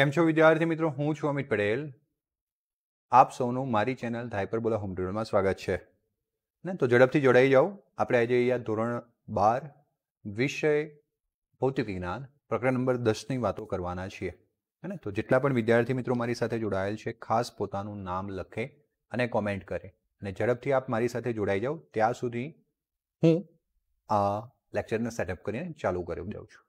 કેમ છો વિદ્યાર્થી મિત્રો? હું છું અમિત પટેલ. આપ સૌનું મારી ચેનલ હાઇપરબોલા હોમ ટ્યુટોરમાં સ્વાગત છે ને. તો ઝડપથી જોડાઈ જાઓ. આપણે આજે અહીંયા ધોરણ 12 વિષય ભૌતિક વિજ્ઞાન પ્રકરણ નંબર 10ની વાતો કરવાના છીએ. ને તો જેટલા પણ વિદ્યાર્થી મિત્રો મારી સાથે જોડાયેલ છે ખાસ પોતાનું નામ લખે અને કોમેન્ટ કરે, અને ઝડપથી આપ મારી સાથે જોડાઈ જાઓ. ત્યાં સુધી હું આ લેક્ચરને સેટઅપ કરીને ચાલુ કરી દઉં છું.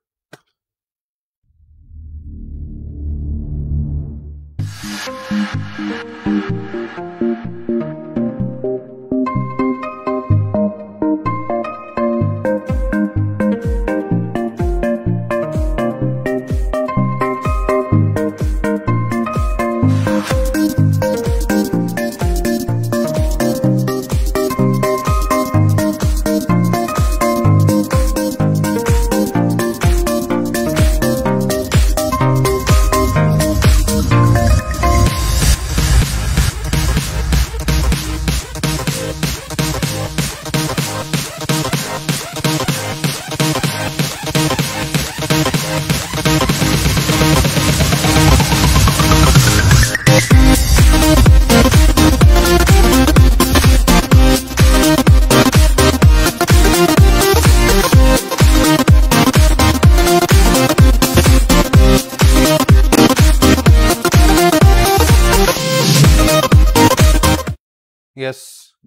યસ,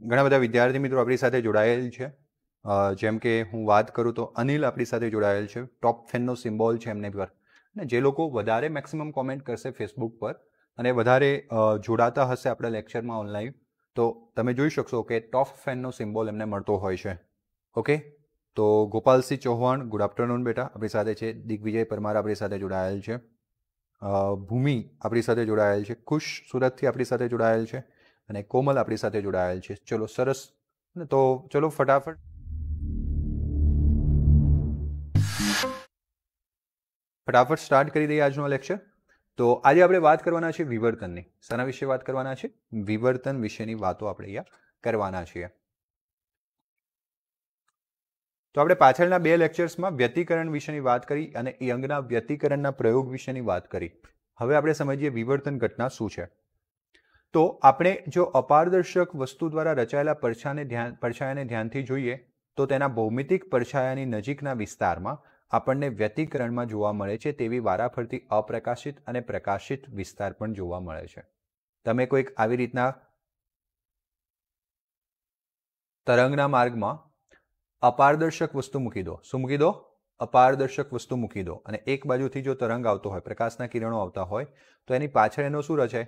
ઘણા બધા વિદ્યાર્થી મિત્રો આપણી સાથે જોડાયેલ છે. જેમ કે હું વાત કરું તો અનિલ આપણી સાથે જોડાયેલ છે. ટોપ ફેનનો સિમ્બોલ છે એમને પર. અને જે લોકો વધારે મેક્સિમમ કોમેન્ટ કરશે ફેસબુક પર અને વધારે જોડાતા હશે આપણા લેક્ચરમાં ઓનલાઈન, તો તમે જોઈ શકશો કે ટોપ ફેનનો સિમ્બોલ એમને મળતો હોય છે. ઓકે, તો ગોપાલસિંહ ચૌહાણ, ગુડ આફ્ટરનૂન બેટા, આપણી સાથે છે. દિગ્વિજય પરમાર આપણી સાથે જોડાયેલ છે. ભૂમિ આપણી સાથે જોડાયેલ છે. ખુશ સુરતથી આપણી સાથે જોડાયેલ છે. અને કોમલ આપણી સાથે જોડાયેલ છે. ચલો સરસ. તો ચલો ફટાફટ સ્ટાર્ટ કરી દઈએ આજનો લેક્ચર. તો આજે આપણે વાત કરવાના છે વિવર્તનની. શાના વિશે વાત કરવાના છે? વિવર્તન વિશેની વાતો આપણે અહીંયા કરવાના છીએ. તો આપણે પાછળના 2 લેક્ચર્સમાં વ્યતિકરણ વિશેની વાત કરી અને યંગના વ્યતિકરણના પ્રયોગ વિશેની વાત કરી. હવે આપણે સમજીએ વિવર્તન ઘટના શું છે. તો આપણે જો અપારદર્શક વસ્તુ દ્વારા રચાયેલા પડછાયાને ધ્યાનથી જોઈએ તો તેના ભૌમિતિક પડછાયાની નજીકના વિસ્તારમાં આપણને વ્યતિકરણમાં જોવા મળે છે તેવી વારાફરતી અપ્રકાશિત અને પ્રકાશિત વિસ્તાર પણ જોવા મળે છે. તમે કોઈક આવી રીતના તરંગના માર્ગમાં અપારદર્શક વસ્તુ મૂકી દો. શું મૂકી દો? અપારદર્શક વસ્તુ મૂકી દો. અને એક બાજુથી જો તરંગ આવતો હોય, પ્રકાશના કિરણો આવતા હોય, તો એની પાછળ એનો શું રચાય?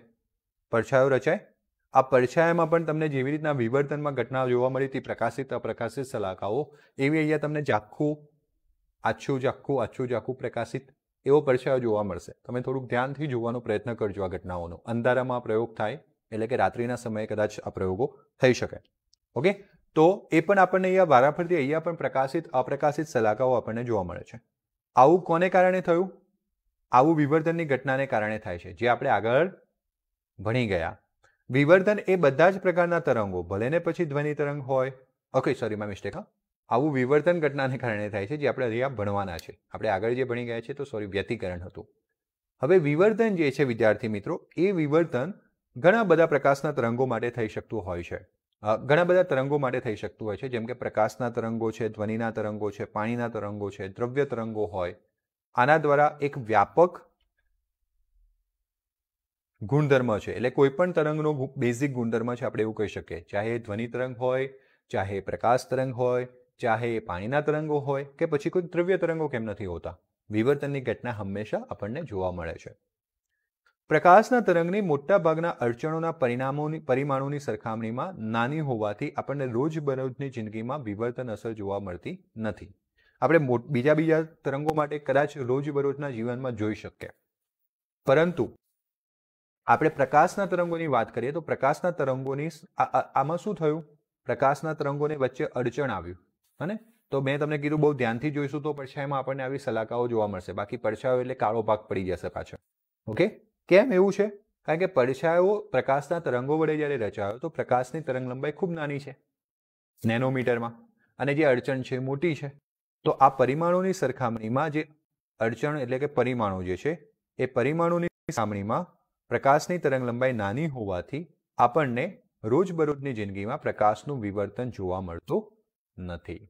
પડછાયો રચાય. આ પડછાયામાં પણ તમને જેવી રીતના વિવર્તનમાં ઘટના જોવા મળી હતી, પ્રકાશિત અપ્રકાશિત શલાકાઓ, એવી અહીંયા તમને ઝાખું આછું ઝાખું પ્રકાશિત એવો પડછાયો જોવા મળશે. તમે થોડુંક ધ્યાનથી જોવાનો પ્રયત્ન કરજો આ ઘટનાઓનો. અંધારામાં પ્રયોગ થાય એટલે કે રાત્રિના સમયે કદાચ આ પ્રયોગો થઈ શકે. ઓકે, તો એ પણ આપણને અહીંયા વારાફરતી અહીંયા પણ પ્રકાશિત અપ્રકાશિત શલાકાઓ આપણને જોવા મળે છે. આવું કોને કારણે થયું? આવું વિવર્તનની ઘટનાને કારણે થાય છે, જે આપણે આગળ ભણી ગયા. વિવર્તન એ બધા જ પ્રકારના તરંગો, ભલે ને પછી ધ્વનિ તરંગ હોય, ઓકે સોરી માય મિસ્ટેક, આવું વિવર્તન ઘટનાને કારણે થાય છે, જે આપણે અહીંયા ભણવાના છે. આપણે આગળ જે ભણી ગયા છે તો સોરી વ્યતિકરણ હતું. હવે વિવર્તન જે છે વિદ્યાર્થી મિત્રો, એ વિવર્તન ઘણા બધા પ્રકાશના તરંગો માટે થઈ શકતું હોય છે. ઘણા બધા તરંગો માટે થઈ શકતું હોય છે, જેમ કે પ્રકાશના તરંગો છે, ધ્વનિના તરંગો છે, પાણીના તરંગો છે, દ્રવ્ય તરંગો હોય. આના દ્વારા એક વ્યાપક ગુણધર્મ છે, એટલે કોઈ પણ તરંગનો બેઝિક ગુણધર્મ છે આપણે એવું કહી શકીએ. ચાહે ધ્વનિ તરંગ હોય, ચાહે પ્રકાશ તરંગ હોય, ચાહે પાણીના તરંગો હોય, કે પછી કોઈ દ્રવ્ય તરંગો કેમ નથી હોતા, વિવર્તનની ઘટના હંમેશા આપણને જોવા મળે છે. પ્રકાશના તરંગની મોટા ભાગના અડચણોના પરિમાણોની સરખામણીમાં નાની હોવાથી આપણને રોજબરોજની જિંદગીમાં વિવર્તન અસર જોવા મળતી નથી. આપણે બીજા તરંગો માટે કદાચ રોજબરોજના જીવનમાં જોઈ શકીએ, પરંતુ આપણે પ્રકાશના તરંગોની વાત કરીએ તો પ્રકાશના તરંગોની આમાં શું થયું? પ્રકાશના તરંગોને વચ્ચે અડચણ આવ્યું. અને તો મેં તમને કીધું બહુ ધ્યાનથી જોઈશું તો પડછાયામાં આપણને આવી શલાકાઓ જોવા મળશે. બાકી પડછાયો એટલે કાળો ભાગ પડી જશે પાછળ. ઓકે, કેમ એવું છે? કારણ કે પડછાયો પ્રકાશના તરંગો વડે જ્યારે રચાયો તો પ્રકાશની તરંગ લંબાઈ ખૂબ નાની છે, નેનોમીટરમાં, અને જે અડચણ છે મોટી છે. તો આ પરિમાણોની સરખામણીમાં જે અડચણ એટલે કે પરિમાણો જે છે એ પરિમાણોની સામણીમાં પ્રકાશની તરંગ લંબાઈ નાની હોવાથી આપણને રોજબરોજની જિંદગીમાં પ્રકાશનું વિવર્તન જોવા મળતું નથી.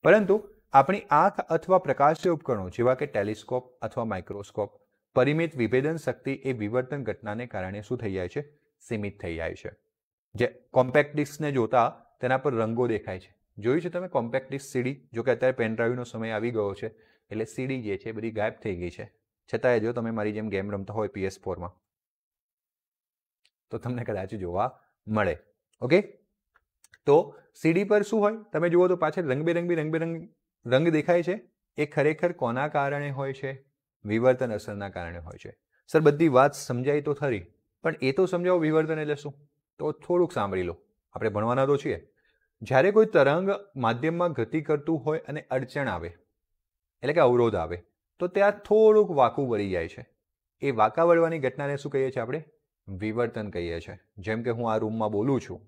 પરંતુ આપણી આંખ અથવા પ્રકાશીય ઉપકરણો જેવા કે ટેલિસ્કોપ અથવા માઇક્રોસ્કોપ પરિમિત વિભેદન શક્તિ એ વિવર્તન ઘટનાને કારણે શું થઈ જાય છે? સીમિત થઈ જાય છે. જે કોમ્પેક્ટ ડિસ્કને જોતા તેના પર રંગો દેખાય છે. જોયું છે તમે કોમ્પેક્ટ ડિસ્ક સીડી? જો કે અત્યારે પેનડ્રાઈવનો સમય આવી ગયો છે એટલે સીડી જે છે બધી ગાયબ થઈ ગઈ છે. છતાંય જો તમે મારી જેમ ગેમ રમતા હોય PS4માં તો તમને કદાચ જોવા મળે. ઓકે, તો સીડી પર શું હોય? તમે જુઓ તો પાછળ રંગબેરંગી રંગ દેખાય છે. એ ખરેખર કોના કારણે હોય છે? વિવર્તન અસરના કારણે હોય છે. સર બધી વાત સમજાય તો ખરી, પણ એ તો સમજાવો વિવર્તન એટલે શું? તો થોડુંક સાંભળી લો, આપણે ભણવાના તો છીએ. જ્યારે કોઈ તરંગ માધ્યમમાં ગતિ કરતું હોય અને અડચણ આવે એટલે કે અવરોધ આવે તો ત્યાં થોડુંક વાંકું વળી જાય છે. એ વાંકા વળવાની ઘટનાને શું કહીએ છીએ આપણે? વિવર્તન કહીએ છીએ. જેમ કે હું આ રૂમમાં બોલું છું,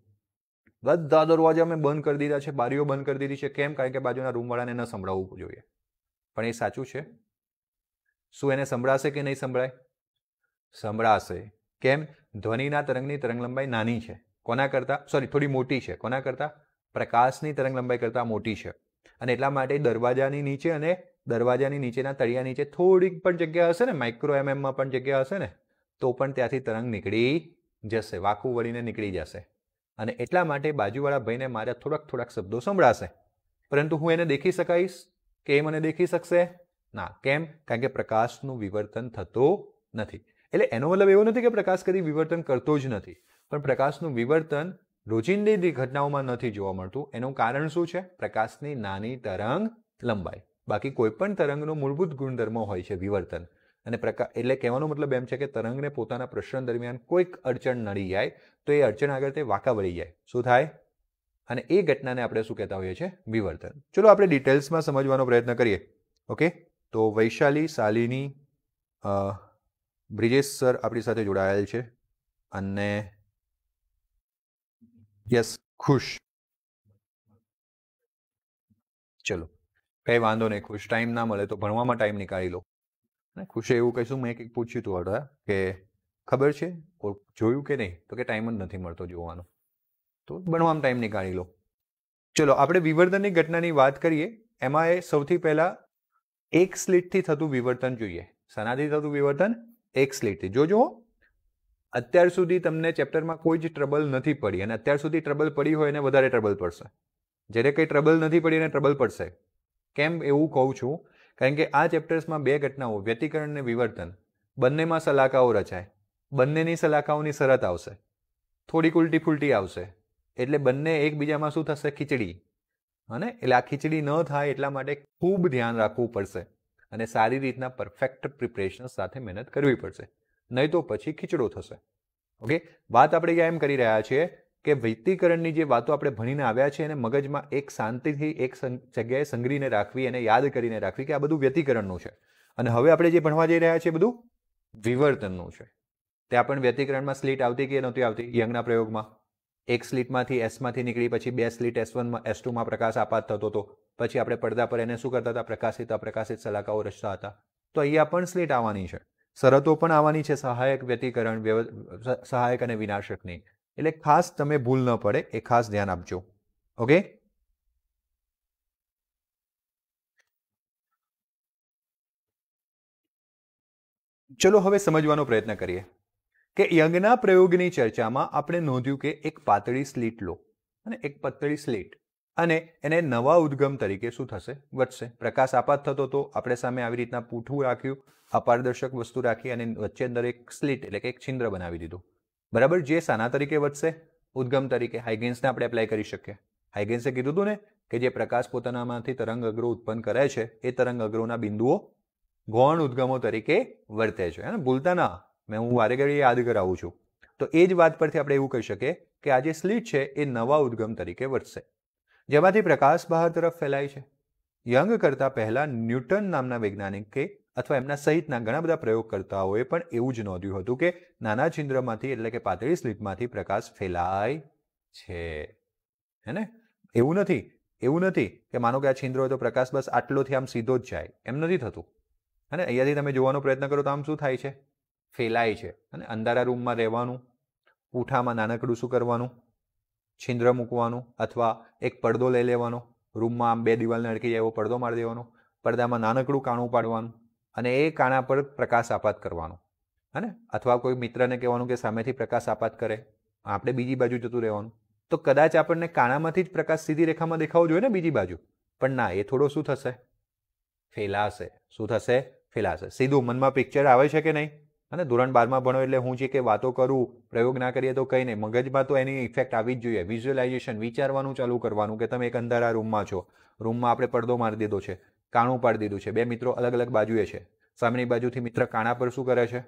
બધા દરવાજા મેં બંધ કરી દીધા છે, બારીઓ બંધ કરી દીધી છે. કેમ? કારણ કે બાજુના રૂમવાળાને ન સંભળાવવું જોઈએ. પણ એ સાચું છે? શું એને સંભળાશે કે નહીં સંભળાય? સંભળાશે. કેમ? ધ્વનિના તરંગની તરંગલંબાઈ નાની છે. કોના કરતાં? થોડી મોટી છે. કોના કરતાં? પ્રકાશની તરંગલંબાઈ કરતાં મોટી છે. અને એટલા માટે દરવાજાની નીચે અને દરવાજાની નીચેના તળિયા નીચે થોડીક પણ જગ્યા હશે ને, માઇક્રો એમએમમાં પણ જગ્યા હશે ને, તો પણ ત્યાંથી તરંગ નીકળી જશે, વાંકું વળીને નીકળી જશે. અને એટલા માટે બાજુવાળા ભાઈને મારા થોડાક શબ્દો સંભળાશે, પરંતુ હું એને દેખી શકાઈશ કે એ મને દેખી શકશે? ના. કેમ? કારણ કે પ્રકાશનું વિવર્તન થતું નથી. એટલે એનો મતલબ એવો નથી કે પ્રકાશ કદી વિવર્તન કરતો જ નથી, પણ પ્રકાશનું વિવર્તન રોજિંદી ઘટનાઓમાં નથી જોવા મળતું. એનું કારણ શું છે? પ્રકાશની નાની તરંગ લંબાઈ. બાકી કોઈ પણ તરંગનો મૂળભૂત ગુણધર્મ હોય છે વિવર્તન. અને એટલે કહેવાનો મતલબ એમ છે કે તરંગને પોતાના પ્રસરણ દરમિયાન કોઈક અડચણ નડી જાય તો એ અડચણ આગળ તે વાંકા વળી જાય. શું થાય? અને એ ઘટનાને આપણે શું કહેતા હોઈએ છીએ? વિવર્તન. ચલો આપણે ડિટેલ્સમાં સમજવાનો પ્રયત્ન કરીએ. ઓકે, તો વૈશાલી, શાલિની, બ્રિજેશ સર આપણી સાથે જોડાયેલ છે અને યસ ખુશ. ચલો કંઈ વાંધો નહીં, ખુશ ટાઈમ ના મળે તો ભણવામાં ટાઈમ નીકાળી લો. ખુશે એવું કહીશું, મેં કંઈક પૂછ્યું હતું હતા કે ખબર છે જોયું કે નહીં, તો કે ટાઈમ જ નથી મળતો જોવાનો, તો ભણવામાં ટાઈમ નીકાળી લો. ચલો આપણે વિવર્તનની ઘટનાની વાત કરીએ. એમાં એ સૌથી પહેલા એક સ્લિટથી થતું વિવર્તન જોઈએ. શાનાથી થતું વિવર્તન? એક સ્લિટથી. જોજો અત્યાર સુધી તમને ચેપ્ટરમાં કોઈ જ ટ્રબલ નથી પડી, અને અત્યાર સુધી ટ્રબલ પડી હોય એને વધારે ટ્રબલ પડશે. જ્યારે કંઈ ટ્રબલ નથી પડી એને ટ્રબલ પડશે. કેમ એવું કહું છું? કારણ કે આ ચેપ્ટર્સમાં બે ઘટનાઓ, વ્યતિકરણ અને વિવર્તન, બંનેમાં સલાકાઓ રચાય. બંનેની સલાકાઓની શરત આવશે, થોડીક ઉલટી ફૂલટી આવશે, એટલે બંને એકબીજામાં શું થશે? ખીચડી. અને એટલે આ ખીચડી ન થાય એટલા માટે ખૂબ ધ્યાન રાખવું પડશે અને સારી રીતના પરફેક્ટ પ્રિપરેશન સાથે મહેનત કરવી પડશે, નહીં તો પછી ખીચડો થશે. ઓકે, વાત આપણે એમ કરી રહ્યા છીએ કે વ્યતિકરણની જે વાતો આપણે ભણીને આવ્યા છે એને મગજમાં એક શાંતિથી એક જગ્યાએ સંગ્રહીને રાખવી અને યાદ કરીને રાખવી કે આ બધું વ્યતિકરણનું છે. અને હવે આપણે જે ભણવા જઈ રહ્યા છીએ બધું વિવર્તનનું છે. ત્યાં પણ વ્યતિકરણમાં સ્લીટ આવતી કે નહોતી આવતી? યંગના પ્રયોગમાં એક સ્લીટમાંથી એસમાંથી નીકળી પછી બે સ્લીટ S1માં S2માં પ્રકાશ આપાત થતો હતો. પછી આપણે પડદા પર એને શું કરતા હતા? પ્રકાશિત અપ્રકાશિત સલાકાઓ રચતા હતા. તો અહીંયા પણ સ્લીટ આવવાની છે, શરતો પણ આવવાની છે, સહાયક, વ્યતિકરણ, સહાયક અને વિનાશકની. એટલે ખાસ તમે ભૂલ ન પડે એ ખાસ ધ્યાન આપજો. ઓકે, ચલો હવે સમજવાનો પ્રયત્ન કરીએ કે યંગના પ્રયોગની ચર્ચામાં આપણે નોંધ્યું કે એક પાતળી સ્લીટ લો અને એક પતળી સ્લીટ, અને એને નવા ઉદ્ગમ તરીકે શું થશે? વધશે. પ્રકાશ આપાત થતો તો આપણે સામે આવી રીતના પૂઠું રાખ્યું, અપારદર્શક વસ્તુ રાખી અને વચ્ચે અંદર એક સ્લીટ એટલે કે એક છિદ્ર બનાવી દીધું. બરાબર. જે શાના તરીકે વધશે? ઉદ્ગમ તરીકે. હાઇગેન્સને આપણે એપ્લાય કરી શકીએ. હાઇગેન્સે કીધું હતું ને કે જે પ્રકાશ પોતાનામાંથી તરંગ અગ્રો ઉત્પન્ન કરે છે એ તરંગ અગ્રોના બિંદુઓ ગૌણ ઉદ્ગમો તરીકે વર્તે છે. ભૂલતા ના, હું વારે ઘડી યાદ કરાવું છું. તો એ જ વાત પરથી આપણે એવું કહી શકીએ કે આ જે સ્લીટ છે એ નવા ઉદ્ગમ તરીકે વર્તશે, જેમાંથી પ્રકાશ બહાર તરફ ફેલાય છે. યંગ કરતા પહેલા ન્યૂટન નામના વૈજ્ઞાનિકે અથવા એમના સહિતના ઘણા બધા પ્રયોગકર્તાઓએ પણ એવું જ નોંધ્યું હતું કે નાના છિદ્રમાંથી એટલે કે પાતળી સ્લીટમાંથી પ્રકાશ ફેલાય છે. હે ને? એવું નથી કે માનો કે આ છિદ્ર હોય તો પ્રકાશ બસ આટલોથી આમ સીધો જ જાય, એમ નથી થતું. અને અહીંયાથી તમે જોવાનો પ્રયત્ન કરો તો આમ શું થાય છે? ફેલાય છે અને અંધારા રૂમમાં રહેવાનું, પૂંઠામાં નાનકડું શું કરવાનું, છિદ્ર મૂકવાનું અથવા એક પડદો લઈ લેવાનો, રૂમમાં આમ 2 દિવાલને અડકી જાય એવો પડદો મારી દેવાનો, પડદામાં નાનકડું કાણું પાડવાનું અને એ કાણા પર પ્રકાશ આપાત કરવાનો, હે ને, અથવા કોઈ મિત્રને કહેવાનું કે સામેથી પ્રકાશ આપાત કરે, આપણે બીજી બાજુ જતું રહેવાનું. તો કદાચ આપણને કાણામાંથી જ પ્રકાશ સીધી રેખામાં દેખાવો જોઈએ ને બીજી બાજુ, પણ ના, એ થોડો શું થશે, ફેલાશે. શું થશે? ફેલાશે. સીધું મનમાં પિક્ચર આવે છે કે નહીં? અને ધોરણ 12માં ભણો એટલે હું જે કે વાતો કરું, પ્રયોગ ના કરીએ તો કંઈ નહીં, મગજમાં તો એની ઇફેક્ટ આવી જ જોઈએ. વિઝ્યુઅલાઇઝેશન, વિચારવાનું ચાલુ કરવાનું કે તમે એક અંધારા રૂમમાં છો, રૂમમાં આપણે પડદો મારી દીધો છે, કાણું પાડી દીધું છે, 2 મિત્રો અલગ અલગ બાજુએ છે, સામેની બાજુથી મિત્ર કાણા પર શું કરે છે,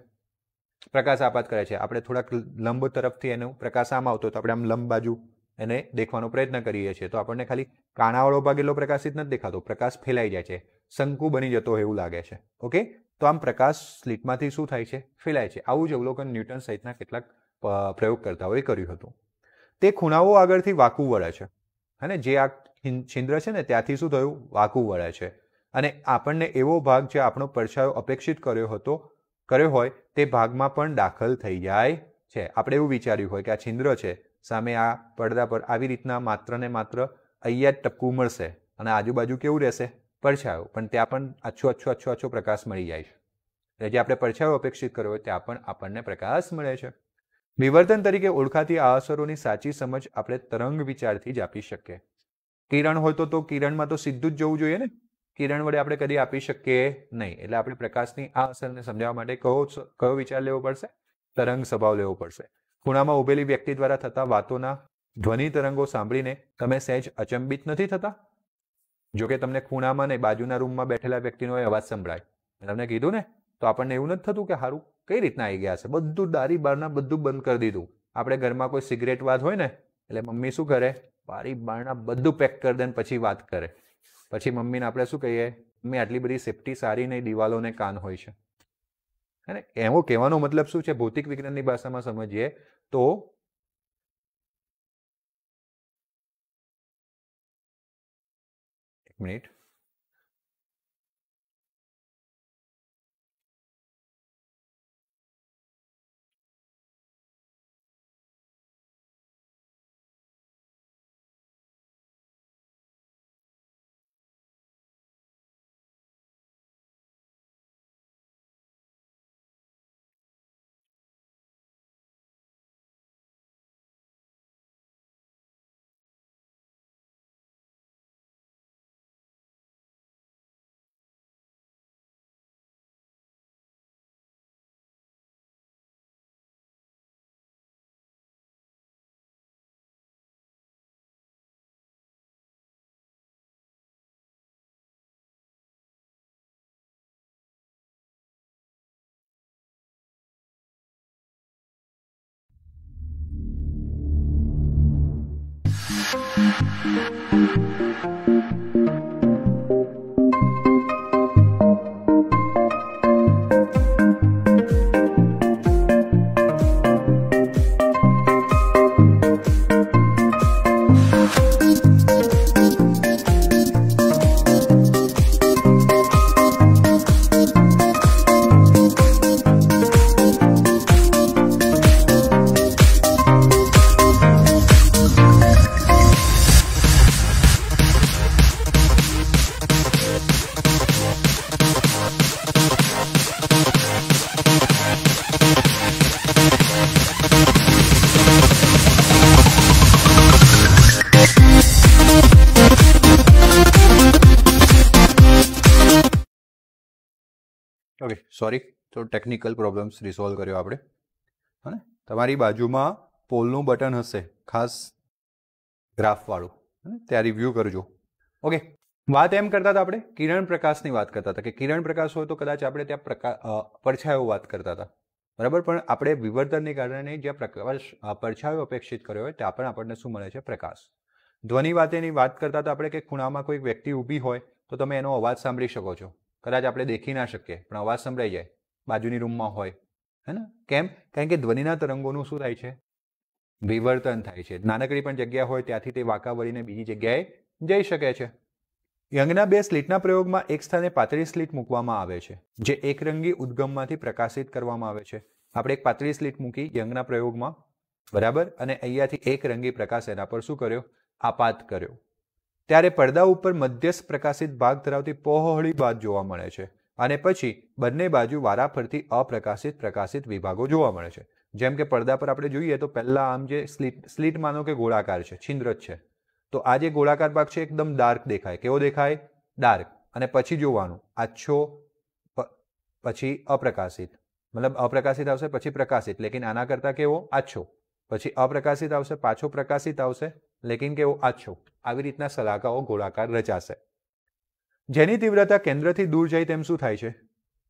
પ્રકાશ આપાત કરે છે. આપણે થોડાક લંબ તરફથી એનો પ્રકાશ આમ આવતો તો આપણે આમ લંબ બાજુ એને દેખવાનો પ્રયત્ન કરીએ છીએ, તો આપણને ખાલી કાણાવાળો ભાગ એટલો પ્રકાશિત નથી દેખાતો, પ્રકાશ ફેલાઈ જાય છે, શંકુ બની જતો હોય એવું લાગે છે. ઓકે, તો આમ પ્રકાશ સ્લિટમાંથી શું થાય છે? ફેલાય છે. આવું જ અવલોકન ન્યૂટન સહિતના કેટલાક પ્રયોગકર્તાઓએ કર્યું હતું. તે ખૂણાઓ આગળથી વાંકું વળે છે, અને જે આ છિદ્ર છે ને ત્યાંથી શું થયું? વાંકું વળે છે, અને આપણને એવો ભાગ જે આપણો પડછાયો અપેક્ષિત કર્યો હોય તે ભાગમાં પણ દાખલ થઈ જાય છે. આપણે એવું વિચાર્યું હોય કે આ છિદ્ર છે, સામે આ પડદા પર આવી રીતના માત્ર ને માત્ર અહીંયા જ ટપકું મળશે અને આજુબાજુ કેવું રહેશે? પડછાયો, પણ ત્યાં પણ આછો પ્રકાશ મળી જાય છે. એટલે જે આપણે પડછાયો અપેક્ષિત કર્યો હોય ત્યાં પણ આપણને પ્રકાશ મળે છે. વિવર્તન તરીકે ઓળખાતી આ અસરોની સાચી સમજ આપણે તરંગ વિચારથી જ આપી શકીએ. કિરણ હોય તો કિરણમાં તો સીધું જ જવું જોઈએ ને, કિરણ વડે આપણે કદી આપી શકીએ નહીં. એટલે આપણે પ્રકાશની આ અસરને સમજાવવા માટે કયો વિચાર લેવો પડશે? તરંગ સ્વભાવ લેવો પડશે. ખૂણામાં ઉભેલી વ્યક્તિ દ્વારા થતા વાતોના ધ્વનિ તરંગો સાંભળીને તમે સહેજ અચંબિત નથી થતા? જોકે તમને ખૂણામાં ને બાજુના રૂમમાં બેઠેલા વ્યક્તિનો અવાજ સંભળાય, તમને કીધું ને, તો આપણને એવું નથી થતું કે હારું કઈ રીતના આવી ગયા છે, બધું બારી બારણા બધું બંધ કરી દીધું. આપણે ઘરમાં કોઈ સિગરેટ વાત હોય ને એટલે મમ્મી શું કરે? બારી બારણા બધું પેક કરી દે પછી વાત કરે. પછી મમ્મીને આપણે શું કહીએ? મમ્મી આટલી બધી સેફટી સારી નહીં, દિવાલોને કાન હોય છે. હે, એવો કહેવાનો મતલબ શું છે? ભૌતિક વિજ્ઞાનની ભાષામાં સમજીએ તો એક મિનિટ, ઓકે, સોરી, તો ટેકનિકલ પ્રોબ્લેમ્સ રિસોલ્વ કર્યો આપણે. હા, તમારી બાજુમાં પોલનું બટન હશે, ખાસ ગ્રાફવાળું, ત્યાં રિવ્યૂ કરજો. ઓકે, વાત એમ કરતા હતા આપણે કિરણ પ્રકાશની વાત કરતા હતા કે કિરણ પ્રકાશ હોય તો કદાચ આપણે ત્યાં પડછાયો વાત કરતા હતા, બરાબર. પણ આપણે વિવર્તનને કારણે જ્યાં પ્રકાશ પડછાયો અપેક્ષિત કર્યો હોય ત્યાં પણ આપણને શું મળે છે? પ્રકાશ. ધ્વનિ વાતેની વાત કરતા હતા આપણે કે ખૂણામાં કોઈ વ્યક્તિ ઊભી હોય તો તમે એનો અવાજ સાંભળી શકો છો. કદાચ આપણે દેખી ના શકીએ પણ અવાજ સંભળાઈ જાય, બાજુની રૂમમાં હોય, હે ને. કેમ? કારણ કે ધ્વનિના તરંગોનું શું થાય છે? વિવર્તન થાય છે. નાનકડી પણ જગ્યા હોય ત્યાંથી તે વાંકા વળીને બીજી જગ્યાએ જઈ શકે છે. યંગના 2 સ્લિટના પ્રયોગમાં એક સ્થાને પાતળી સ્લિટ મૂકવામાં આવે છે જે એકરંગી ઉદ્ગમમાંથી પ્રકાશિત કરવામાં આવે છે. આપણે એક પાતળી સ્લીટ મૂકી યંગના પ્રયોગમાં, બરાબર, અને અહીંયાથી એક રંગી પ્રકાશ એના પર શું કર્યો? આપાત કર્યો. ત્યારે પડદા ઉપર મધ્યસ્થ પ્રકાશિત ભાગ ધરાવતી પહોળી બાદ જોવા મળે છે અને પછી બંને બાજુ વારાફરતી પ્રકાશિત વિભાગો જોવા મળે છે. જેમ કે પડદા પર આપણે જોઈએ તો પહેલા આમ જે સ્લીટ માનો કે ગોળાકાર છે, છિદ્ર જ છે, તો આ જે ગોળાકાર ભાગ છે એકદમ ડાર્ક દેખાય. કેવો દેખાય? ડાર્ક. અને પછી જોવાનું આછો, પછી અપ્રકાશિત, મતલબ અપ્રકાશિત આવશે પછી પ્રકાશિત, લેકિન આના કરતા કેવો? આછો. પછી અપ્રકાશિત આવશે, પાછો પ્રકાશિત આવશે, લેકિન કેવો? આછો. આવી રીતના સલાકાઓ ગોળાકાર રચાશે. જેની તીવ્રતા કેન્દ્રથી દૂર જાય તેમ શું થાય છે?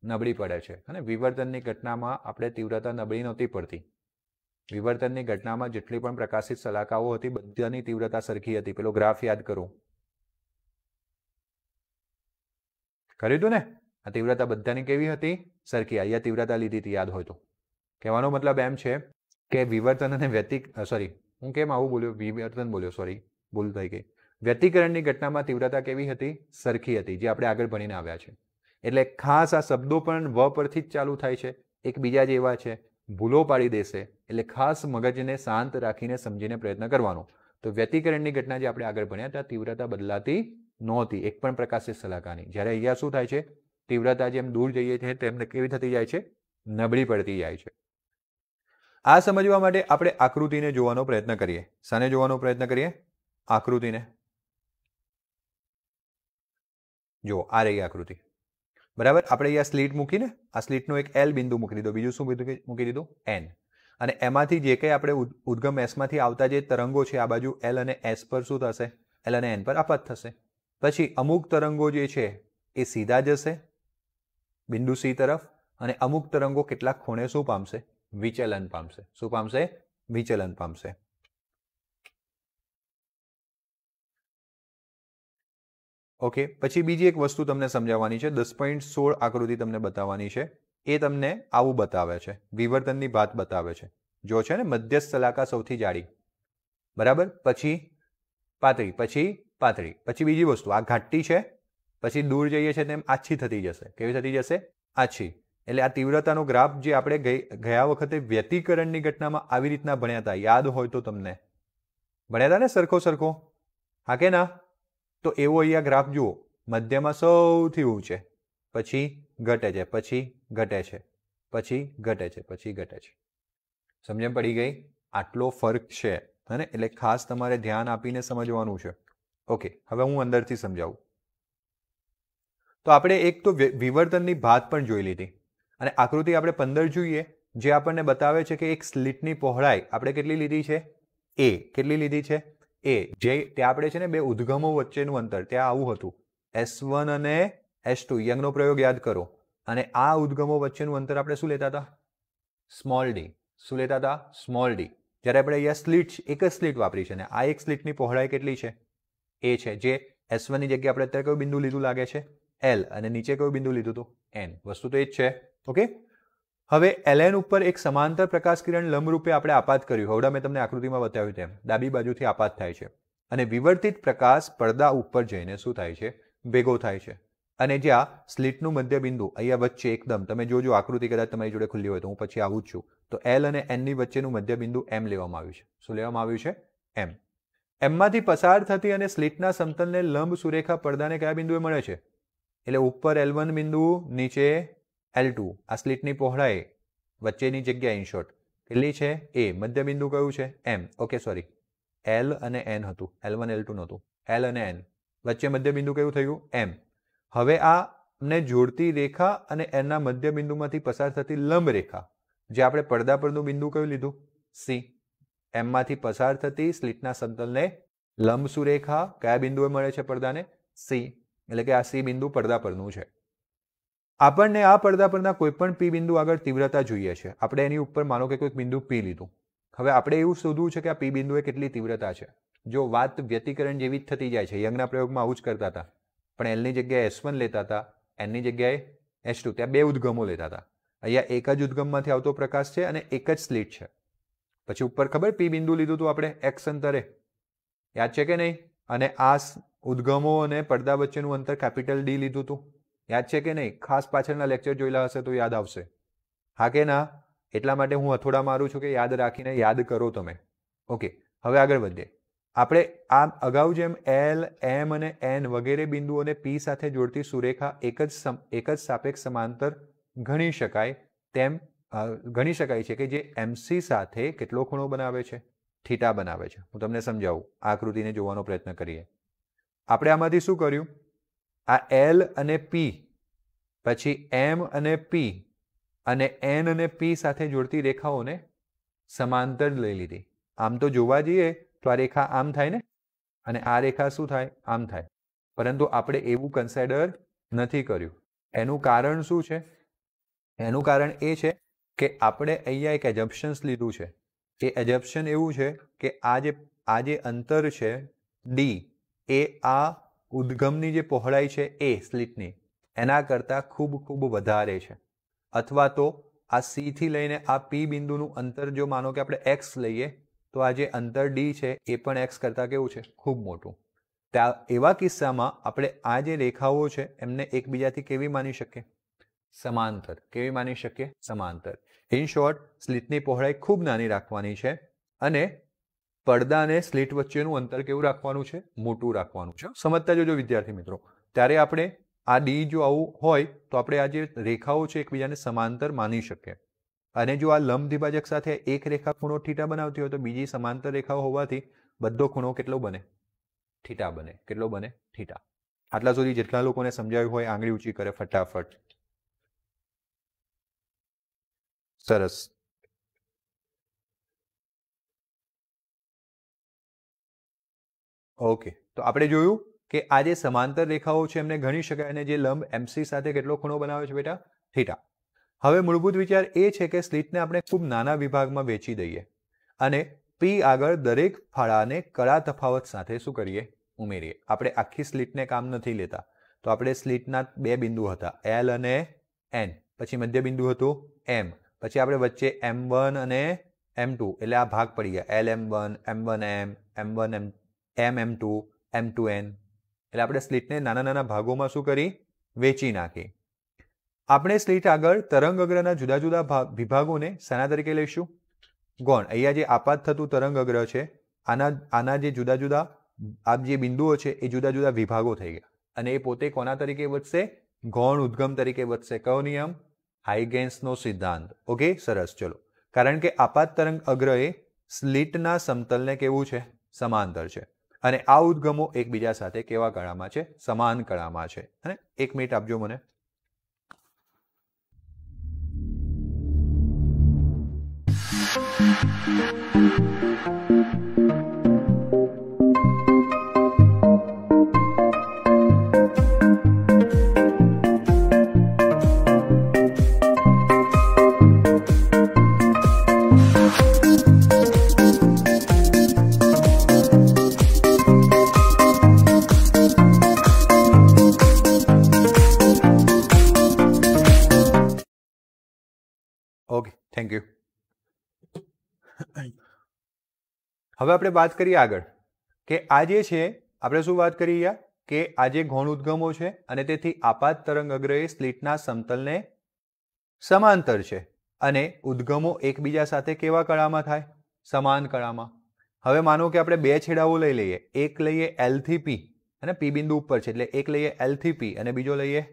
નબળી પડે છે. અને વિવર્તનની ઘટનામાં આપણે તીવ્રતા નબળી નહોતી પડતી. વિવર્તનની ઘટનામાં જેટલી પણ પ્રકાશિત સલાકાઓ હતી બધાની તીવ્રતા સરખી હતી. પેલો ગ્રાફ યાદ કરો, કર્યું હતું ને? આ તીવ્રતા બધાની કેવી હતી? સરખી. અહીંયા તીવ્રતા લીધી હતી, યાદ હોય તો. કહેવાનો મતલબ એમ છે કે વિવર્તન અને હું કેમ આવું બોલ્યો? વિવર્તન બોલ્યો, સોરી, ભૂલ થઈ ગઈ. વ્યતિકરણની ઘટનામાં તીવ્રતા કેવી હતી? સરખી હતી, જે આપણે આગળ ભણીને આવ્યા છે. એટલે ખાસ આ શબ્દો પણ વ પરથી જ ચાલુ થાય છે, એકબીજા જેવા છે, ભૂલો પાડી દેશે, એટલે ખાસ મગજને શાંત રાખીને સમજીને પ્રયત્ન કરવાનો. તો વ્યતિકરણની ઘટના જે આપણે આગળ ભણ્યા ત્યાં તીવ્રતા બદલાતી નહોતી એક પણ પ્રકાશિત સલાકાની. જ્યારે અહીંયા શું થાય છે? તીવ્રતા જેમ દૂર જઈએ છીએ તેમ કેવી થતી જાય છે? નબળી પડતી જાય છે. આ સમજવા માટે આપણે આકૃતિને જોવાનો પ્રયત્ન કરીએ. શાને જોવાનો પ્રયત્ન કરીએ? આકૃતિને. જો આ રહી આકૃતિ, બરાબર. આપણે અહીંયા સ્લીટ મૂકીને આ સ્લીટનો એક એલ બિંદુ મૂકી દીધો, બીજું શું મૂકી દીધું? એન. અને એમાંથી જે કંઈ આપણે ઉદ્ગમ એસમાંથી આવતા જે તરંગો છે આ બાજુ એલ અને એસ પર શું થશે? એલ અને એન પર આપાત થશે. પછી અમુક તરંગો જે છે એ સીધા જશે બિંદુ સી તરફ, અને અમુક તરંગો કેટલાક ખૂણે શું પામશે? વિચલન પામશે. શું પામશે? વિચલન પામશે. ઓકે. પછી બીજી એક વસ્તુ તમને સમજાવવાની છે, 10.16 આકૃતિ તમને બતાવવાની છે. એ તમને આવું બતાવે છે, વિવર્તનની વાત બતાવે છે. જો છે ને મધ્યસ્થ સલાકા સૌથી જાડી, બરાબર, પછી પાતળી, પછી પાતળી, પછી બીજી વસ્તુ આ ઘાટી છે, પછી દૂર જઈએ છે તેમ આછી થતી જશે. કેવી થતી જશે? આછી. એટલે આ તીવ્રતાનો ગ્રાફ જે આપણે ગયા વખતે વ્યતિકરણની ઘટનામાં આવી રીતના ભણ્યા હતા, યાદ હોય તો તમને ભણ્યા હતા ને સરખો? હા કે ના? તો એવો અહીંયા ગ્રાફ જુઓ, મધ્યમાં સૌથી ઊંચે, પછી ઘટે છે, પછી ઘટે છે, પછી ઘટે છે, પછી ઘટે છે. સમજણ પડી ગઈ? આટલો ફરક છે, હે ને? એટલે ખાસ તમારે ધ્યાન આપીને સમજવાનું છે. ઓકે, હવે હું અંદરથી સમજાવું. તો આપણે એક તો વિવર્તનની ભાત પણ જોઈ લીધી, અને આકૃતિ આપણે 15 જોઈએ, જે આપણને બતાવે છે કે એક સ્લીટની પહોળાઈ આપણે કેટલી લીધી છે? એ. કેટલી લીધી છે? એ. જે ત્યાં આપણે છે ને બે ઉદ્ગમો વચ્ચેનું અંતર ત્યાં આવું હતું, S1 અને S2, યંગનો પ્રયોગ યાદ કરો. અને આ ઉદ્ગમો વચ્ચેનું અંતર આપણે શું લેતા હતા? Small D. શું લેતા હતા? Small D. જ્યારે આપણે અહીંયા સ્લીટ, એક જ સ્લીટ વાપરી છે, ને આ એક સ્લીટની પહોળાઈ કેટલી છે? એ છે. જે S1 ની જગ્યાએ આપણે અત્યારે કયું બિંદુ લીધું લાગે છે? L. અને નીચે કયું બિંદુ લીધું હતું? N. વસ્તુ તો એ જ છે. ઓકે. હવે LN ઉપર એક સમાંતર પ્રકાશ કિરણ લંબરૂપે આપણે આપાત કર્યું. હવડા મેં તમને આકૃતિમાં બતાવ્યું તેમ ડાબી બાજુથી આપાત થાય છે, અને વિવર્તિત પ્રકાશ પડદા ઉપર જઈને શું થાય છે? ભેગો થાય છે. અને જ્યાં સ્લીટનું મધ્ય બિંદુ અહીંયા વચ્ચે એકદમ, તમે જોજો આકૃતિ કદાચ તમારી જોડે ખુલ્લી હોય તો, હું પછી આવું જ છું, તો L અને N ની વચ્ચેનું મધ્ય બિંદુ M લેવામાં આવ્યું છે. શું લેવામાં આવ્યું છે? M. એમમાંથી પસાર થતી અને સ્લીટના સમતલને લંબ સુરેખા પડદાને કયા બિંદુએ મળે છે? એટલે ઉપર L1 બિંદુ, નીચે L2. આ સ્લીટની પહોળાઈ વચ્ચેની જગ્યા ઇન શોર્ટ કેટલી છે? A. મધ્ય બિંદુ કયું છે? M. ઓકે, સોરી, L અને N હતું, L1 L2 નહોતું. L અને N વચ્ચે મધ્ય બિંદુ કયું થયું? M. હવે આને જોડતી રેખા અને એના મધ્ય બિંદુમાંથી પસાર થતી લંબ રેખા, જે આપણે પડદા પરનું બિંદુ કયું લીધું? C. એમમાંથી પસાર થતી સ્લીટના સમતલને લંબ સુરેખા કયા બિંદુએ મળે છે પડદાને? C. એટલે કે આ C બિંદુ પડદા પરનું છે. આપણને આ પડદા પરના કોઈપણ P બિંદુ આગળ તીવ્રતા જોઈએ છે. આપણે એની ઉપર માનો કે કોઈક બિંદુ P લીધું. હવે આપણે એવું શોધવું છે કે આ P બિંદુએ કેટલી તીવ્રતા છે. જો વાત વ્યતિકરણ જેવી જ થતી જાય છે, યંગના પ્રયોગમાં આવું જ કરતા હતા, પણ L ની જગ્યાએ S1 લેતા હતા, N ની જગ્યાએ S2. ત્યાં બે ઉદ્ગમો લેતા હતા. અહીંયા એક જ ઉદ્ગમમાંથી આવતો પ્રકાશ છે અને એક જ સ્લીટ છે. પછી ઉપર ખબર P બિંદુ લીધું હતું આપણે X અંતરે, યાદ છે કે નહીં? અને આ ઉદ્ગમો અને પડદા વચ્ચેનું અંતર કેપિટલ D લીધું હતું, યાદ છે કે નહીં? ખાસ પાછળના લેક્ચર જોયેલા હશે તો યાદ આવશે. હા કે ના? એટલા માટે હું હથોડા મારું છું કે યાદ રાખીને યાદ કરો તમે. ઓકે, હવે આગળ વધીએ. આપણે આ અગાઉ જેમ એલ, એમ અને એન વગેરે બિંદુઓને પી સાથે જોડતી સુરેખા એક જ સાપેક્ષ સમાંતર ગણી શકાય તેમ ગણી શકાય છે કે જે એમસી સાથે કેટલો ખૂણો બનાવે છે? થીટા બનાવે છે. હું તમને સમજાવું, આ આકૃતિને જોવાનો પ્રયત્ન કરીએ. આપણે આમાંથી શું કર્યું? આ એલ અને પી, પછી એમ અને પી અને એન અને પી સાથે જોડતી રેખાઓને સમાંતર લઈ લીધી. આમ તો જોવા જઈએ તો આ રેખા આમ થાય ને, અને આ રેખા શું થાય? આમ થાય. પરંતુ આપણે એવું કન્સિડર નથી કર્યું. એનું કારણ શું છે? એનું કારણ એ છે કે આપણે અહીંયા એક એજમ્પશન્સ લીધું છે. એ એજમ્પશન એવું છે કે આ જે અંતર છે ડી, એ આ ઉદ્ગમની જે પહોળાઈ છે એ સ્લિટની, એના કરતાં ખૂબ ખૂબ વધારે છે. અથવા તો આ સી થી લઈને આ પી બિંદુનું અંતર જો માનો કે આપણે એક્સ લઈએ તો આ જે અંતર ડી છે એ પણ એક્સ કરતાં કેવું છે? ખૂબ મોટું. એવા કિસ્સામાં આપણે આ જે રેખાઓ છે એમને એકબીજાથી કેવી માની શકીએ? સમાંતર. કેવી માની શકીએ? સમાંતર. ઇન શોર્ટ, સ્લિટની પહોળાઈ ખૂબ નાની રાખવાની છે અને પડદા અને સ્લિટ વચ્ચેનું અંતર કેવું રાખવાનું છે? મોટું રાખવાનું છે. સમજતા જોજો વિદ્યાર્થી મિત્રો. ત્યારે આપણે આ ડી જો આવું હોય તો આપણે આ જે રેખાઓ છે એકબીજાને સમાંતર માની શકીએ. અને જો આ લંબ દ્વિભાજક સાથે એક રેખા ખૂણો થીટા બનાવતી હોય તો બીજી સમાંતર રેખાઓ હોવાથી બધો ખૂણો કેટલો બને? થીટા બને. કેટલો બને? થીટા. આટલા સુધી જેટલા લોકોને સમજાવ્યું હોય આંગળી ઊંચી કરે ફટાફટ. સરસ. ઓકે, તો આપણે જોયું કે આ જે સમાંતર રેખાઓ છે એમને ગણી શકાય અને જે લંબ એમસી સાથે કેટલો ખૂણો બનાવે છે બેટા? થીટા. હવે મૂળભૂત વિચાર એ છે કે સ્લિટને આપણે ખૂબ નાના વિભાગમાં વહેંચી દઈએ અને પી આગળ દરેક ફાળાને કળા તફાવત સાથે શું કરીએ? ઉમેરીએ. આપણે આખી સ્લિટને કામ નથી લેતા. તો આપણે સ્લિટના બે બિંદુ હતા, એલ અને એન, પછી મધ્ય બિંદુ હતું એમ, પછી આપણે વચ્ચે M1 અને M2, એટલે આ ભાગ પડી ગયા, LM1, M1M, M1M, MM2, M2N. એટલે આપણે સ્લિટને નાના નાના ભાગોમાં શું કરી? વેચી નાખી. આપણે સ્લિટ આગળ તરંગ અગ્રના જુદા જુદા વિભાગોને શાના તરીકે લઈશું? ગૌણ. અહીંયા જે આપાત થતું તરંગ અગ્ર છે આના જે જુદા જુદા આ જે બિંદુઓ છે એ જુદા જુદા વિભાગો થઈ ગયા અને એ પોતે કોના તરીકે વધશે? ગૌણ ઉદ્ગમ તરીકે વધશે. કયો નિયમ? હાઇગેન્સનો સિદ્ધાંત. ઓકે, સરસ. ચલો, કારણ કે આપાત તરંગ અગ્ર એ સ્લિટના સમતલને કેવું છે? સમાંતર છે. અને આ ઉદ્ગમો એકબીજા સાથે કેવા કળામાં છે? સમાન કળામાં છે. અને 1 મિનિટ આપજો મને. Okay, thank you. હવે આપણે વાત કરીએ આગળ કે આ જે છે આપણે શું વાત કરીએ કે આ જે ગૌણ ઉદ્ગમો છે અને તેથી આપાત તરંગ અગ્ર એ સ્લિટના સમતલને સમાંતર છે અને ઉદ્ગમો એકબીજા સાથે કેવા કળામાં થાય? સમાન કળામાં. હવે માનો કે આપણે બે છેડાઓ લઈ લઈએ, એક લઈએ L થી P અને P બિંદુ ઉપર છે એટલે એક લઈએ L થી P અને બીજો લઈએ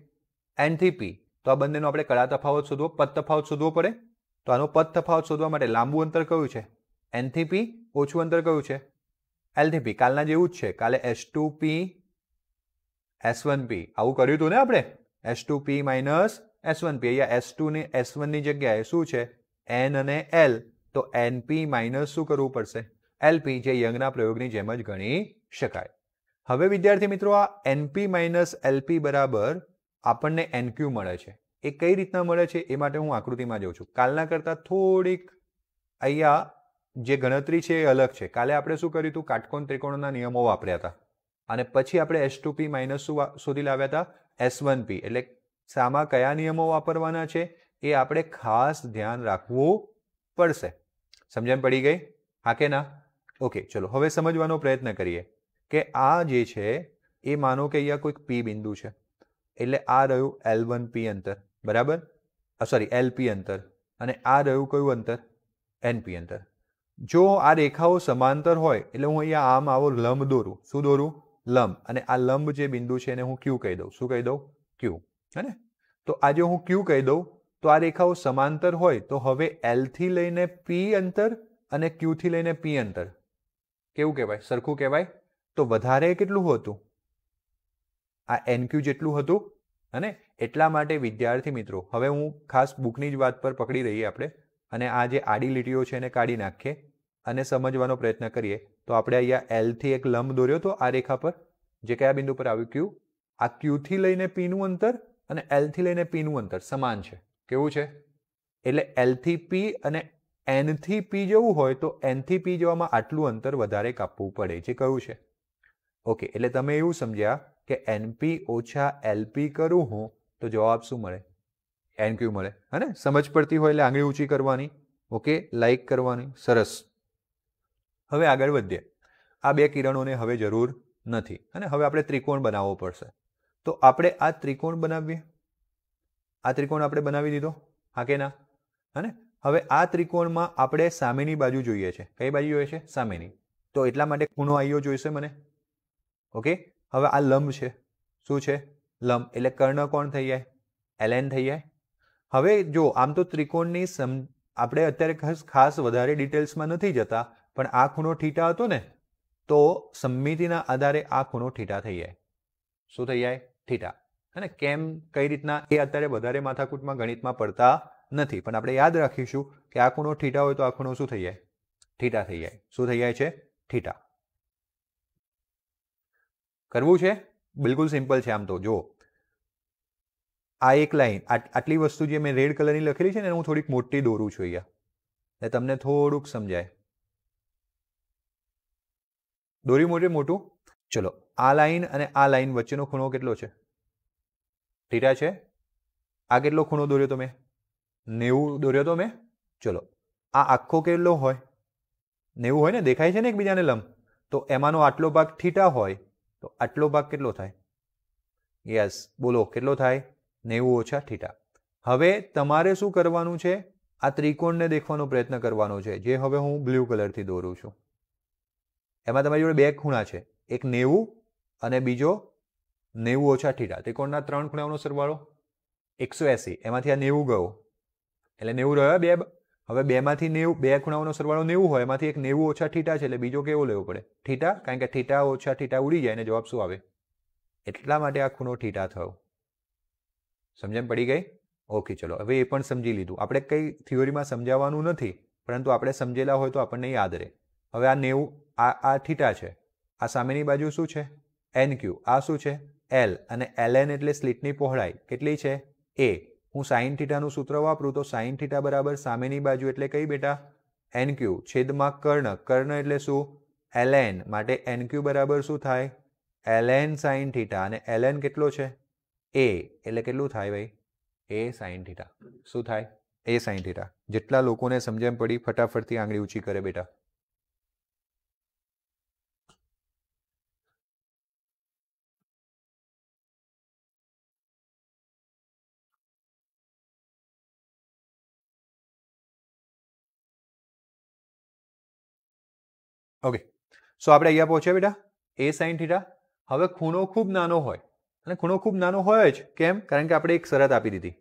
N થી P. તો આ બંનેનો આપણે કળા તફાવત શોધવો, પદ તફાવત શોધવો પડે. તો આનો પદ તફાવત શોધવા માટે લાંબુ અંતર કયું છે? N થી P. ઓછું અંતર કયું છે? L થી P. કાલના જેવું જ છે. કાલે S2P S1P આવું કર્યું હતું ને આપણે? S2P minus S1P. અહીંયા S2 ને S1 ની જગ્યાએ શું છે? N અને L. તો NP માઇનસ શું કરવું પડશે? LP, જે યંગના પ્રયોગની જેમ જ ગણી શકાય. હવે વિદ્યાર્થી મિત્રો, આ NP માઇનસ LP બરાબર આપણને NQ મળે છે. એ કઈ રીતના મળે છે એ માટે હું આકૃતિમાં જાઉં છું. કાલના કરતાં થોડીક અહીંયા જે ગણતરી છે એ અલગ છે. કાલે આપણે શું કર્યું હતું? કાટકોણ ત્રિકોણના નિયમો વાપર્યા હતા અને પછી આપણે S2P માઇનસ શું શોધી લાવ્યા હતા? S1P. એટલે શામાં કયા નિયમો વાપરવાના છે એ આપણે ખાસ ધ્યાન રાખવું પડશે. સમજણ પડી ગઈ? હા કે ના? ઓકે, ચલો હવે સમજવાનો પ્રયત્ન કરીએ કે આ જે છે એ માનો કે અહીંયા કોઈક P બિંદુ છે એટલે આ રહ્યું L1P અંતર, બરાબર? સોરી, LP અંતર. અને આ રહ્યું કયું અંતર? NP અંતર. જો આ રેખાઓ સમાંતર હોય એટલે હું અહીંયા આમ આવો લંબ દોરું. શું દોરું? લંબ. અને આ લંબ જે બિંદુ છે એને હું Q કહી દઉં. શું કહી દઉં? Q. હે ને? તો આ જો હું Q કહી દઉં તો આ રેખાઓ સમાંતર હોય તો હવે L થી લઈને P અંતર અને Q થી લઈને P અંતર કેવું કહેવાય? સરખું કહેવાય. તો વધારે કેટલું હતું? આ NQ જેટલું હતું. અને એટલા માટે વિદ્યાર્થી મિત્રો હવે હું ખાસ બુકની જ વાત પર પકડી રહીએ આપણે અને આ જે આડી લીટીઓ છે એને કાઢી નાખીએ અને સમજવાનો પ્રયત્ન કરીએ. તો આપણે અહીંયા L થી એક લંબ દોર્યો તો આ રેખા પર જે કયા બિંદુ પર આવ્યું? Q. આ Q થી લઈને P નું અંતર અને L થી લઈને P નું અંતર સમાન છે. કેવું છે? એટલે L થી P અને N થી P જવું હોય તો N થી P જવામાં આટલું અંતર વધારે કાપવું પડે. જે કયું છે? ઓકે, એટલે તમે એવું સમજ્યા કે NP ઓછા LP કરું હું તો જવાબ શું મળે? NQ મળે. હે ને? સમજ પડતી હોય એટલે આંગળી ઊંચી કરવાની. ઓકે, લાઈક કરવાની. સરસ. હવે આગળ વધીએ. આ બે કિરણોને હવે જરૂર નથી અને હવે આપણે ત્રિકોણ બનાવવો પડશે. તો આપણે આ ત્રિકોણ બનાવીએ. આ ત્રિકોણ આપણે બનાવી દીધો. હા કે ના? હે ને? હવે આ ત્રિકોણમાં આપણે સામેની બાજુ જોઈએ છે. કઈ બાજુ જોઈએ છે? સામેની. તો એટલા માટે ખૂણો આઈઓ જોઈશે મને. ઓકે, હવે આ લંબ છે. શું છે? લંબ. એટલે કર્ણ કોણ થઈ જાય? LN થઈ જાય. હવે જો આમ તો ત્રિકોણની આપણે અત્યારે ખાસ વધારે ડિટેલ્સમાં નથી જતા પણ આ ખૂણો થીટા હતો ને તો સમમિતિના આધારે આ ખૂણો થીટા થઈ જાય. શું થઈ જાય? થીટા. અને કેમ કઈ રીતના એ અત્યારે વધારે માથાકૂટમાં ગણિતમાં પડતા નથી પણ આપણે યાદ રાખીશું કે આ ખૂણો થીટા હોય તો આ ખૂણો શું થઈ જાય? થીટા થઈ જાય. શું થઈ જાય છે? થીટા. કરવું છે? બિલકુલ સિમ્પલ છે. આમ તો જો આ એક લાઈન આટલી વસ્તુ જે મેં રેડ કલરની લખેલી છે ને હું થોડીક મોટી દોરું છું અહીંયા એટલે તમને થોડુંક સમજાય. દોરી મોટું. ચલો, આ લાઈન અને આ લાઈન વચ્ચેનો ખૂણો કેટલો છે? થીટા છે. આ કેટલો ખૂણો દોર્યો તો મેં? 90 દોર્યો તો મેં. ચલો, આ આખો કેટલો હોય? 90 હોય ને? દેખાય છે ને એકબીજાને લંબ? તો એમાંનો આટલો ભાગ થીટા હોય તો આટલો ભાગ કેટલો થાય? યસ, બોલો કેટલો થાય? 90 ઓછા થીટા. હવે તમારે શું કરવાનું છે? આ ત્રિકોણને દેખવાનો પ્રયત્ન કરવાનો છે જે હવે હું બ્લુ કલરથી દોરું છું. એમાં તમારી જોડે બે ખૂણા છે. એક 90 અને બીજો 90 ઓછા થીટા. ત્રિકોણના 3 ખૂણાઓનો સરવાળો 180. એમાંથી આ 90 ગયો એટલે 90 રહ્યો બે. હવે બેમાંથી 90 બે ખૂણાઓનો સરવાળો 90 હોય એમાંથી એક 90 ઓછા થીટા છે એટલે બીજો કેવો લેવો પડે? થીટા. કારણ કે થીટા ઓછા થીટા ઉડી જાય અને જવાબ શું આવે? એટલા માટે આ ખૂણો થીટા થયો. સમજણ પડી ગઈ? ઓકે, ચલો હવે એ પણ સમજી લીધું. આપણે કઈ થિયોરીમાં સમજાવવાનું નથી પરંતુ આપણે સમજેલા હોય તો આપણને યાદ રહે. હવે આ 90 આ થીટા છે. આ સામેની બાજુ શું છે? NQ. આ શું છે? L. અને LN એટલે સ્લિટની પહોળાઈ કેટલી છે? A. હું સાઇન થીટાનું સૂત્ર વાપરું તો સાઇન થીટા બરાબર સામેની બાજુ એટલે કઈ બેટા? NQ છેદમાં કર્ણ. કર્ણ એટલે શું? LN. માટે NQ બરાબર શું થાય? LN sine theta. અને LN કેટલો છે? A. એટલે કેટલું થાય ભાઈ? A sine theta. શું થાય? A sine theta. જેટલા લોકોને સમજણ પડી ફટાફટથી આંગળી ઊંચી કરે બેટા. ઓકે, સો આપણે અહીંયા પહોંચ્યા બેટા. A sine theta. હવે ખૂણો ખૂબ નાનો હોય અને ખૂણો ખૂબ નાનો હોય જ કેમ? કારણ કે આપણે એક શરત આપી દીધી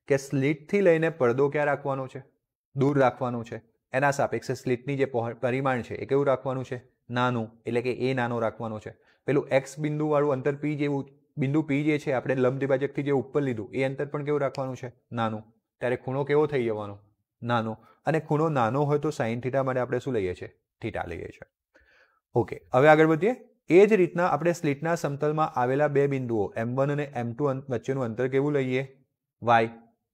કે સ્લિટથી લઈને પડદો ક્યાં રાખવાનો છે? દૂર રાખવાનો છે. એના સાપેક્ષે સ્લિટની જે પરિમાણ છે એ કેવું રાખવાનું છે? નાનું. એટલે કે એ નાનો રાખવાનો છે. પેલું X બિંદુવાળું અંતર P જેવું બિંદુ P જે છે આપણે લંબ દ્વિભાજકથી જે ઉપર લીધું એ અંતર પણ કેવું રાખવાનું છે? નાનું. ત્યારે ખૂણો કેવો થઈ જવાનો? નાનો. અને ખૂણો નાનો હોય તો સાઇન થીટા માટે આપણે શું લઈએ છીએ? થીટા લઈએ છીએ. ઓકે, હવે આગળ વધીએ. એ જ રીતના આપણે સ્લિટના સમતલમાં આવેલા બે બિંદુઓ M1 અને M2 વચ્ચેનું અંતર કેવું લઈએ? Y.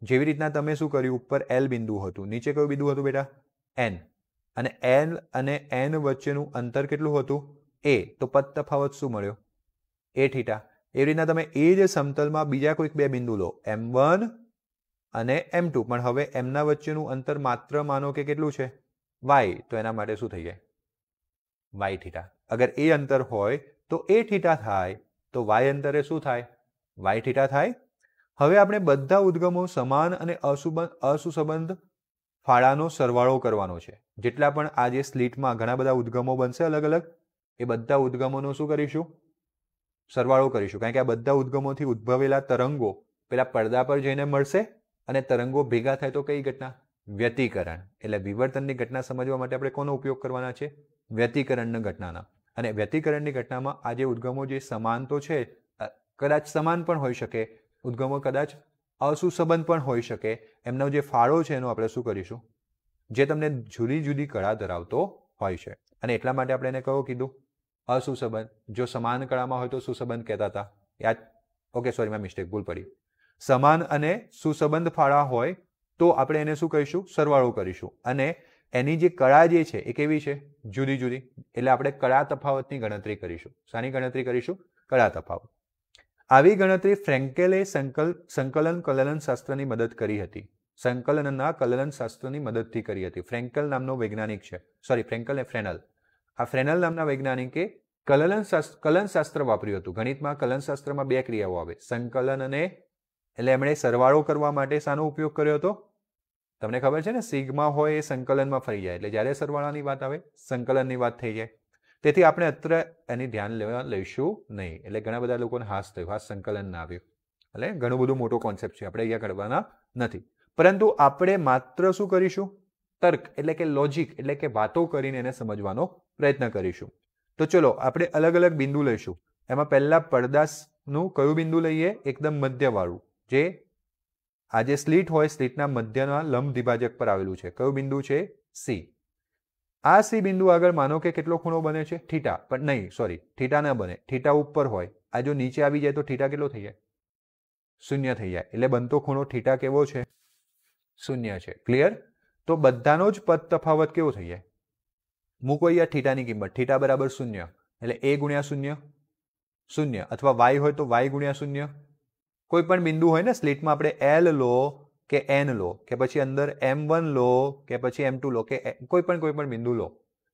જેવી રીતના તમે શું કર્યું? ઉપર L બિંદુ હતું, નીચે કયું બિંદુ હતું બેટા? N. અને L અને N વચ્ચેનું અંતર કેટલું હતું? A. તો પદ તફાવત શું મળ્યો? A theta. એવી રીતના તમે એ જ સમતલમાં બીજા કોઈક બે બિંદુ લો M1 અને M2 પણ હવે એમના વચ્ચેનું અંતર માત્ર માનો કે કેટલું છે? Y. તો એના માટે શું થઈ જાય? Y theta. અગર એ અંતર હોય તો A થીટા થાય તો Y અંતરે શું થાય? Y થીટા થાય. હવે આપણે બધા ઉદ્ગમો સમાન અને અસુસંબંધ ફાળાનો સરવાળો કરવાનો છે. જેટલા પણ આ જે સ્લિટમાં ઘણા બધા ઉદ્ગમો બનશે અલગ અલગ, એ બધા ઉદ્ગમોનો શું કરીશું? સરવાળો કરીશું. કારણ કે આ બધા ઉદ્ગમોથી ઉદ્ભવેલા તરંગો પેલા પડદા પર જઈને મળશે અને તરંગો ભેગા થાય તો કઈ ઘટના? વ્યતિકરણ. એટલે વિવર્તનની ઘટના સમજવા માટે આપણે કોનો ઉપયોગ કરવાના છે? વ્યતિકરણની ઘટનાના. અને વ્યતિકરણની ઘટનામાં આ જે ઉદ્ગમો જે સમાન તો છે, કદાચ સમાન પણ હોઈ શકે, ઉદ્ગમો કદાચ અસુસંબંધ પણ હોઈ શકે, એમનો જે ફાળો છે એનો આપણે શું કરીશું? જે તમને જુદી જુદી કળા ધરાવતો હોય છે. અને એટલા માટે આપણે એને કયો કીધું? અસુસંબંધ. જો સમાન કળામાં હોય તો સુસંબંધ કહેતા હતા, યાદ? ઓકે, સોરી, મેં મિસ્ટેક, ભૂલ પડી. સમાન અને સુસંબંધ ફાળા હોય તો આપણે એને શું કહીશું? સરવાળો કરીશું. અને એની જે કળા જે છે એ કેવી છે? જુદી જુદી. એટલે આપણે કળા તફાવતની ગણતરી કરીશું. શાની ગણતરી કરીશું? કળા તફાવત. આવી ગણતરી ફ્રેન્કેલે સંકલન કલન શાસ્ત્રની મદદ કરી હતી. સંકલનના કલન શાસ્ત્રની મદદથી કરી હતી. ફ્રેન્કેલ નામનો વૈજ્ઞાનિક છે, સોરી, ફ્રેન્કેલ ને ફ્રેનલ. આ ફ્રેનલ નામના વૈજ્ઞાનિકે કલન શાસ્ત્ર વાપર્યું હતું. ગણિતમાં કલન શાસ્ત્રમાં બે ક્રિયાઓ આવે, સંકલન અને, એટલે એમણે સરવાળો કરવા માટે શાનો ઉપયોગ કર્યો હતો? તમને ખબર છે ને, સિગ્મા હોય એ સંકલનમાં ફરી જાય, એટલે જ્યારે સરવાળાની વાત આવે સંકલનની વાત થઈ જાય. તેથી આપણે અત્રે એની ધ્યાન લઈશું નહીં. એટલે ઘણા બધા લોકોને હાસ થયો, હાસ સંકલન ના આવ્યું. એટલે ઘણું બધું મોટો કોન્સેપ્ટ છે, આપણે અહીંયા કરવાના નથી. પરંતુ આપણે માત્ર શું કરીશું? તર્ક એટલે કે લોજિક એટલે કે વાતો કરીને એને સમજવાનો પ્રયત્ન કરીશું. તો ચલો આપણે અલગ અલગ બિંદુ લઈશું. એમાં પહેલા પડદાનું કયું બિંદુ લઈએ? એકદમ મધ્યવાળું, જે આ જે સ્લિટ હોય સ્લિટના મધ્યના લંબ દ્વિભાજક પર આવેલું છે. કયું બિંદુ છે? સી. આ સી બિંદુ આગળ માનો કે કેટલો ખૂણો બને છે? થીટા. પણ નહીં, સોરી, થીટા ના બને. થીટા ઉપર હોય, આ જો નીચે આવી જાય તો થીટા કેટલો થઈ જાય? શૂન્ય થઈ જાય. એટલે બનતો ખૂણો થીટા કેવો છે? શૂન્ય છે. ક્લિયર? તો બધાનો જ પદ તફાવત કેવો થઈ જાય? મૂકો અહીંયા થીટાની કિંમત. થીટા બરાબર શૂન્ય, એટલે a ગુણ્યા શૂન્ય શૂન્ય, અથવા y હોય તો y ગુણ્યા શૂન્ય. કોઈ પણ બિંદુ હોય ને સ્લિટમાં, આપણે L લો કે N લો કે પછી અંદર M1 લો કે પછી M2 લો કે કોઈ પણ બિંદુ લો,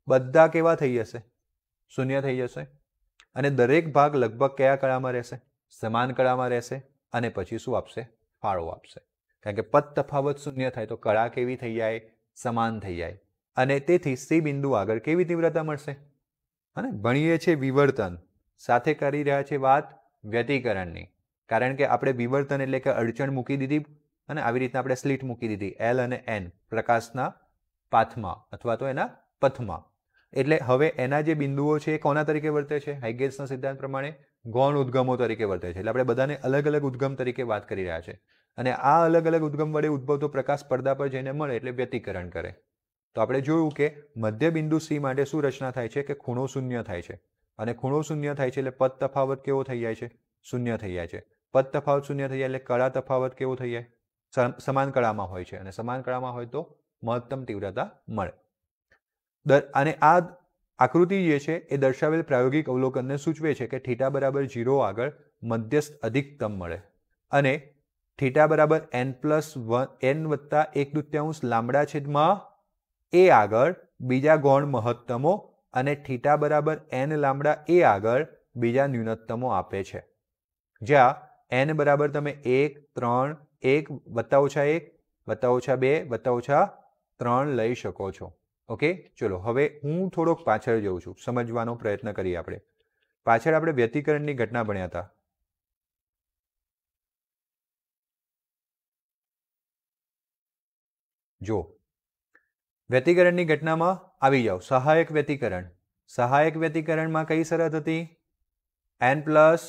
બધા કેવા થઈ જશે? શૂન્ય થઈ જશે. અને દરેક ભાગ લગભગ કયા કળામાં રહેશે? સમાન કળામાં રહેશે. અને પછી શું આપશે? ફાળો આપશે. કારણ કે પદ તફાવત શૂન્ય થાય તો કળા કેવી થઈ જાય? સમાન થઈ જાય. અને તેથી સી બિંદુ આગળ કેવી તીવ્રતા મળશે? અને ભણીએ છીએ વિવર્તન, સાથે કરી રહ્યા છે વાત વ્યતિકરણની. કારણ કે આપણે વિવર્તન એટલે કે અડચણ મૂકી દીધી અને આવી રીતના આપણે સ્લિટ મૂકી દીધી L અને N પ્રકાશના પાથમાં અથવા તો એના પથમાં. એટલે હવે એના જે બિંદુઓ છે એ કોના તરીકે વર્તે છે? હાઇગેન્સના સિદ્ધાંત પ્રમાણે ગૌણ ઉદ્ગમો તરીકે વર્તે છે. એટલે આપણે બધાને અલગ અલગ ઉદ્ગમ તરીકે વાત કરી રહ્યા છે. અને આ અલગ અલગ ઉદ્ગમ વડે ઉદ્ભવતો પ્રકાશ પડદા પર જઈને મળે એટલે વ્યતિકરણ કરે. તો આપણે જોયું કે મધ્ય બિંદુ સી માટે શું રચના થાય છે? કે ખૂણો શૂન્ય થાય છે. અને ખૂણો શૂન્ય થાય છે એટલે પદ તફાવત કેવો થઈ જાય છે? શૂન્ય થઈ જાય છે. પદ તફાવત શૂન્ય થઈ જાય એટલે કળા તફાવત કેવો થઈ જાય? સમાન કળામાં હોય છે. અને સમાન કળામાં હોય તો મહત્તમ તીવ્રતા મળે. અને આ આકૃતિ જે છે એ દર્શાવેલ પ્રાયોગિક અવલોકનને સૂચવે છે કે થીટા બરાબર 0 આગળ મધ્યસ્થ અધિકતમ મળે અને થીટા બરાબર n વત્તા 1/2 લાંબડા છેદમાં a આગળ બીજા ગૌણ મહત્તમો અને થીટા બરાબર n લાંબડા a આગળ બીજા ન્યૂનતમો આપે છે. જ્યાં n બરાબર તમે 1, 3, 1 વત્તા ઓછા 1 વત્તા ઓછા 2 વત્તા ઓછા 3 લઈ શકો છો. ઓકે, ચલો હવે હું થોડોક પાછળ જઉં છું, સમજવાનો પ્રયત્ન કરીએ આપણે. પાછળ આપણે વ્યતિકરણની ઘટના ભણ્યા હતા. જો વ્યતિકરણની ઘટનામાં આવી જાઓ, સહાયક વ્યતિકરણ. સહાયક વ્યતિકરણમાં કઈ શરત હતી? n plus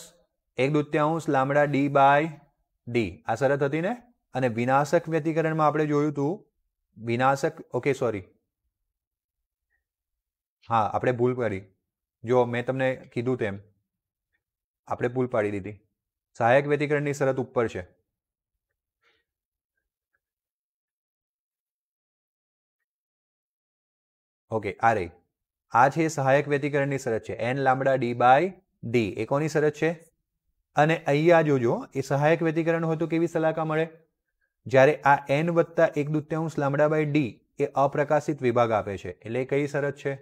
1/2 lambda d by d, આ શરત હતી ને. અને વિનાશક વ્યતિકરણમાં આપણે જોયું હતું વિનાશક, ઓકે સોરી, હા આપણે ભૂલ કરી. જો મેં તમને કીધું તેમ આપણે ભૂલ પાડી દીધી. સહાયક વ્યતિકરણની શરત ઉપર છે. ઓકે, આ રહી. આ છે સહાયક વ્યતિકરણની શરત છે, n લાંબડા d બાય d. એ કોની શરત છે? અને અહીંયા જોજો, એ સહાયક વ્યતિકરણ હોય તો કેવી સલાકા મળે? જ્યારે આ n વત્તા 1/2 લાંબડા બાય d એ અપ્રકાશિત વિભાગ આપે છે. એટલે કઈ શરત છે?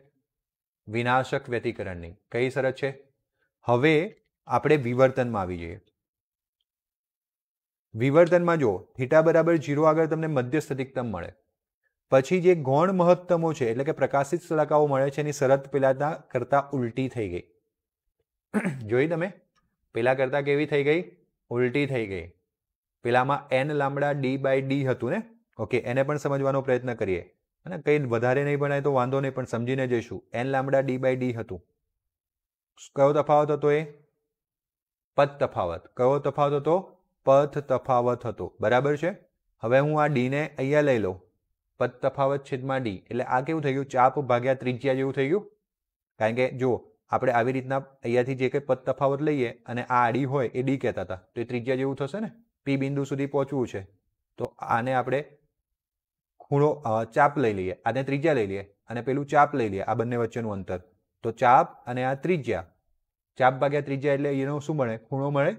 વિનાશક વ્યતિકરણની. કઈ શરત છે? હવે આપણે વિવર્તનમાં આવી જઈએ. વિવર્તનમાં જો થીટા બરાબર 0 આગળ તમને મધ્યસ્થ અધિકતમ મળે. પછી જે ગૌણ મહત્તમો છે એટલે કે પ્રકાશિત શલાકાઓ મળે છે એની શરત પેલાના કરતા ઉલટી થઈ ગઈ. જોઈ તમે, પેલા કરતા કેવી થઈ ગઈ? ઉલટી થઈ ગઈ. પેલામાં n લામડા d/d હતું ને. ઓકે, એને પણ સમજવાનો પ્રયત્ન કરીએ. અને કંઈ વધારે નહીં ભણાય તો વાંધો નહીં, પણ સમજીને જઈશું. n લામડા d/d હતું. કયો તફાવત હતો? એ પથ તફાવત. કયો તફાવત હતો? પથ તફાવત હતો. બરાબર છે. હવે હું આ d ને અહીંયા લઈ લઉં, પથ તફાવત છેદમાં d, એટલે આ કેવું થઈ ગયું? ચાપ ભાગ્યા ત્રિજ્યા જેવું થઈ ગયું. કારણ કે જો આપણે આવી રીતના અહીંયાથી જે કંઈ પથ તફાવત લઈએ અને આ આડી હોય એ d કહેતા હતા, તો એ ત્રિજ્યા જેવું થશે ને. p બિંદુ સુધી પહોંચવું છે તો આને આપણે ખૂણો ચાપ લઈ લઈએ, આને ત્રિજ્યા લઈ લઈએ અને પેલું ચાપ લઈ લઈએ, આ બંને વચ્ચેનું અંતર. તો ચાપ અને આ ત્રિજ્યા, ચાપ ભાગ્યા ત્રિજ્યા એટલે એનો શું મળે? ખૂણો મળે.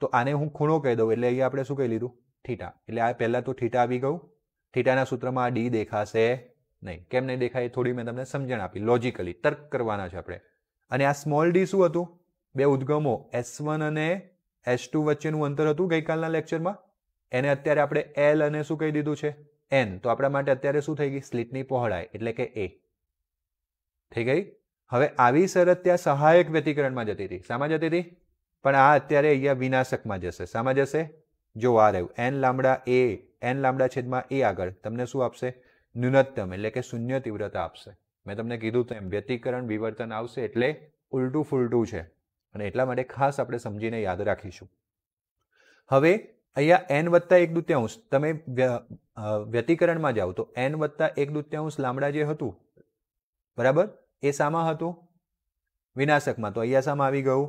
તો આને હું ખૂણો કહી દઉં એટલે અહીંયા આપણે શું કહી લીધું? થીટા. એટલે આ પહેલાં તો થીટા આવી ગયું. થીટાના સૂત્રમાં આ ડી દેખાશે નહીં. કેમ નહીં દેખાય? થોડી મેં તમને સમજણ આપી. લોજિકલી તર્ક કરવાના છે આપણે. અને આ સ્મોલ ડી શું હતું? બે ઉદ્ગમો S1 અને S2 વચ્ચેનું અંતર હતું ગઈકાલના લેક્ચરમાં. એને અત્યારે આપણે L અને શું કહી દીધું છે? N. તો આપણા માટે અત્યારે શું થઈ ગઈ? સ્લિટની પહોળાઈ એટલે કે A થઈ ગઈ. હવે આવી શરત ત્યાં સહાયક વ્યતિકરણમાં જતી હતી. શામાં જતી હતી? પણ આ અત્યારે અહીંયા વિનાશકમાં જશે. શામાં જશે? જો આ રહ્યું n lambda A, n lambda છેદમાં A આગળ તમને શું આપશે? ન્યૂનતમ એટલે કે શૂન્ય તીવ્રતા આપશે. મેં તમને કીધું તેમ વ્યતિકરણ વિવર્તન આવશે એટલે ઉલટું ફૂલટું છે, અને એટલા માટે ખાસ આપણે સમજીને યાદ રાખીશું. હવે અહીંયા n વત્તા 1/2 તમે વ્યતિકરણમાં જાઓ તો n વત્તા 1/2 લામડા જે હતું, બરાબર, એ શામાં હતું? વિનાશકમાં. તો અહીંયા શામાં આવી ગયું?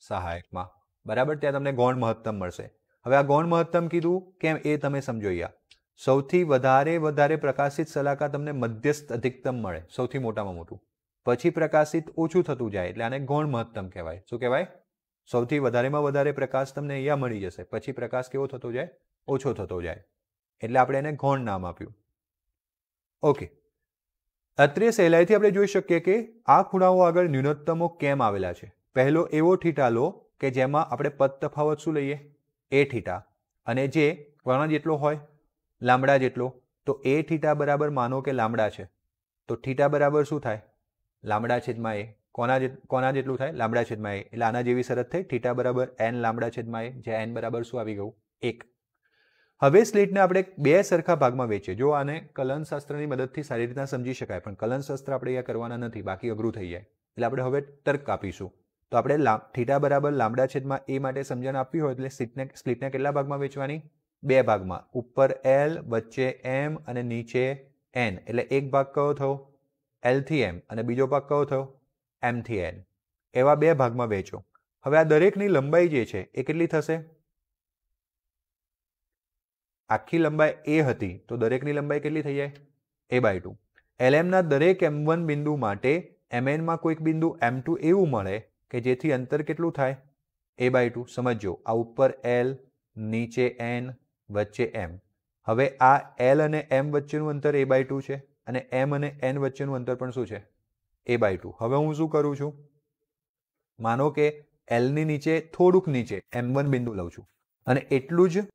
સહાયકમાં. બરાબર. ત્યાં તમને ગૌણ મહત્તમ મળશે. હવે આ ગૌણ મહત્તમ કીધું કેમ એ તમે સમજો. અહીંયા સૌથી વધારે પ્રકાશિત શલાકા તમને મધ્યસ્થ અધિકતમ મળે, સૌથી મોટામાં મોટું. પછી પ્રકાશિત ઓછું થતું જાય એટલે આને ગૌણ મહત્તમ કહેવાય. શું કહેવાય? સૌથી વધારેમાં વધારે પ્રકાશ તમને અહીંયા મળી જશે, પછી પ્રકાશ કેવો થતો જાય? ઓછો થતો જાય. એટલે આપણે એને ગૌણ નામ આપ્યું. ઓકે, અત્રે સહેલાઈથી આપણે જોઈ શકીએ કે આ ખૂણાઓ આગળ ન્યૂનતમો કેમ આવેલા છે. પહેલો એવો થીટા લો કે જેમાં આપણે પદ તફાવત શું લઈએ? એ થીટા. અને જે કોના જેટલો હોય? લામડા જેટલો. તો એ થીટા બરાબર માનો કે લામડા છે, તો થીટા બરાબર શું થાય? લામડા છેદમાં એ. કોના જેટલું થાય? લામડા છેદમાં એ. એટલે આના જેવી શરત થઈ. થીટા બરાબર n લામડા છેદમાં એ, જ્યાં n બરાબર શું આવી ગયું? 1. હવે સ્લિટને આપણે બે સરખા ભાગમાં વેચીએ. જો આને કલનશાસ્ત્રની મદદથી સારી રીતના સમજી શકાય, પણ કલનશાસ્ત્ર આપણે અહીંયા કરવાના નથી, બાકી અઘરું થઈ જાય. એટલે આપણે હવે તર્ક આપીશું. તો આપણે થીટા બરાબર લામડા છેદમાં એ માટે સમજણ આપવી હોય એટલે સ્લિટને કેટલા ભાગમાં વેચવાની? બે ભાગમાં. ઉપર L, વચ્ચે M અને નીચે N. એટલે એક ભાગ કયો થયો? L થી M, અને બીજો ભાગ કયો થયો? M થી N. એવા બે ભાગમાં વેચો. હવે આ દરેકની લંબાઈ જે છે એ કેટલી થશે? આખી લંબાઈ A હતી તો દરેકની લંબાઈ કેટલી થઈ જાય? A/2. Lm ના દરેક M1 બિંદુ માટે Mn માં કોઈક બિંદુ M2 એવું મળે કે જેથી અંતર કેટલું થાય? A/2. સમજો, આ ઉપર L, નીચે N, વચ્ચે M. હવે આ L અને M વચ્ચેનું અંતર A/2 છે, અને M અને N વચ્ચેનું અંતર પણ શું છે? A/2. હવે હું શું કરું છું? માનો કે L ની નીચે થોડુંક નીચે M1 બિંદુ લઉં છું, અને એટલું જ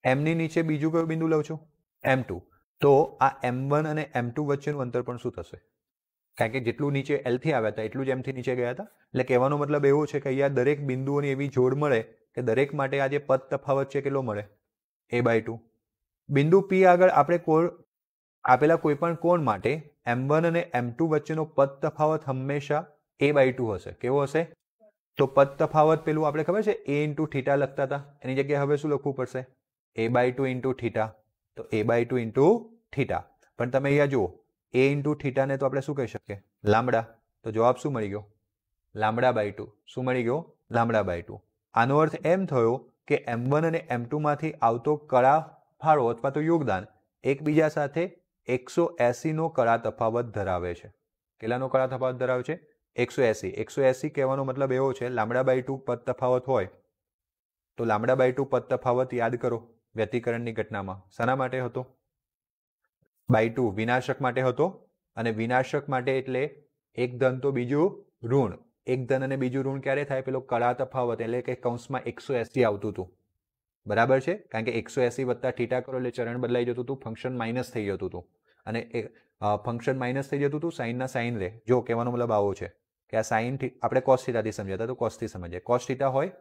M ની નીચે બીજું કયું બિંદુ લઉં છું? M2. તો આ M1 અને M2 વચ્ચેનું અંતર પણ શું થશે? કારણ કે જેટલું નીચે L થી આવ્યા હતા એટલું જ M થી નીચે ગયા હતા. એટલે કહેવાનો મતલબ એવો છે કે અહીંયા દરેક બિંદુઓની એવી જોડ મળે કે દરેક માટે આ જે પદ તફાવત છે કેટલો મળે? A/2. બિંદુ P આગળ આપણે આપેલા કોઈ પણ કોણ માટે M1 અને M2 વચ્ચેનો પદ તફાવત હંમેશા A/2 હશે. કેવો હશે? તો પદ તફાવત પેલું આપણે ખબર છે A × થીટા લખતા હતા, એની જગ્યાએ હવે શું લખવું પડશે? A/2 × theta. તો A/2 × થીટા. પણ તમે અહીંયા જુઓ, A × થીટા ને તો આપણે શું કહી શકીએ? લામડા. તો જવાબ શું મળી ગયો? λ/2. શું મળી ગયો? λ/2. આનો અર્થ એમ થયો કે M1 અને M2 માંથી આવતો કળા ફાળો અથવા તો યોગદાન એકબીજા સાથે 180 નો કળા તફાવત ધરાવે છે. કેટલાનો કળા તફાવત ધરાવે છે? 180. 180 કહેવાનો મતલબ એવો છે λ/2 પદ તફાવત હોય તો λ/2 પદ તફાવત યાદ કરો વ્યતિકરણની ઘટનામાં. શાના માટે હતો? /2 વિનાશક માટે હતો. અને વિનાશક માટે એટલે એક ધન તો બીજું ઋણ. એક ધન અને બીજું ઋણ ક્યારે થાય? પેલો કળા તફાવત એટલે કે કૌંસમાં 180 આવતું હતું. બરાબર છે, કારણ કે 180 વત્તા થીટા કરો એટલે ચરણ બદલાઈ જતું હતું, ફંક્શન માઇનસ થઈ જતું હતું, અને ફંક્શન માઇનસ થઈ જતું હતું, સાઇનના સાઇન રે. જો કહેવાનો મતલબ આવો છે કે આ સાઇન આપણે કોસ થીટાથી સમજાતા, તો કોસથી સમજીએ. કોસ થીટા હોય,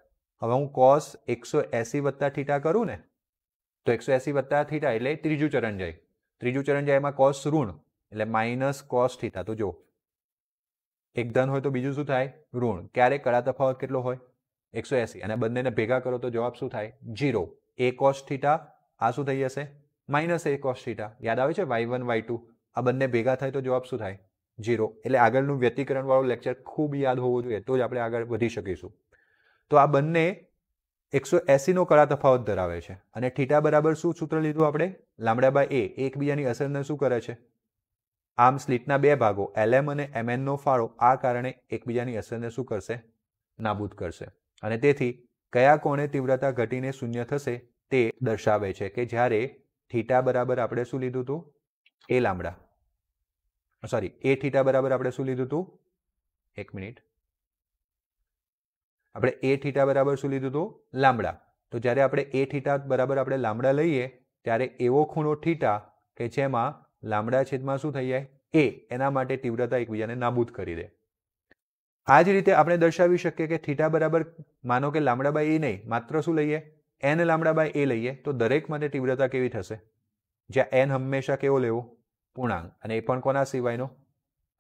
હવે હું કોસ 180 વત્તા થીટા કરું ને, તો 180 વત્તા થીટા એટલે ત્રીજું ચરણ જાય. ત્રીજું ચરણ જાય એમાં કોસ ઋણ એટલે માઇનસ કોસ થીટા. તો જો એક ધન હોય તો બીજું શું થાય? ઋણ. ક્યારે? કળા તફાવત કેટલો હોય? 180. અને બંનેને ભેગા કરો તો જવાબ શું થાય? 0. a cos થીટા, આ શું થઈ જશે? Minus a cos theta. યાદ આવે છે? y1 y2 આ બંને ભેગા થાય તો જવાબ શું થાય? 0. એટલે આગળનું વ્યતિકરણ વાળું લેક્ચર ખૂબ યાદ હોવું જોઈએ, તો જ આપણે આગળ વધી શકીશું. તો આ બંને 180 નો કળા તફાવત ધરાવે છે, અને થીટા બરાબર શું સૂત્ર લીધું આપણે? Lambda by a. એકબીજાની અસરને શું કરે છે? આમ સ્લિટના બે ભાગો LM અને MN નો ફાળો આ કારણે એકબીજાની અસરને શું કરશે? નાબૂદ કરશે. અને તેથી કયા કોણે તીવ્રતા ઘટીને શૂન્ય થશે તે દર્શાવે છે કે જ્યારે થીટા બરાબર આપણે શું લીધું હતું? a lambda, sorry, a theta બરાબર આપણે શું લીધું હતું? એક મિનિટ, આપણે a થીટા બરાબર શું લીધું હતું? લામડા. તો જ્યારે આપણે a થીટા બરાબર આપણે લામડા લઈએ ત્યારે એવો ખૂણો થીટા કે જેમાં લામડા છેદમાં શું થઈ જાય? a. એના માટે તીવ્રતા એકબીજાને નાબૂદ કરી દે. આ જ રીતે આપણે દર્શાવી શકીએ કે થીટા બરાબર, માનો કે લામડા બાય a નહીં, માત્ર શું લઈએ? n લામડા બાય a લઈએ, તો દરેક માટે તીવ્રતા કેવી થશે? જ્યાં n હંમેશા કેવો લેવો? પૂર્ણાંક. અને એ પણ કોના સિવાયનો?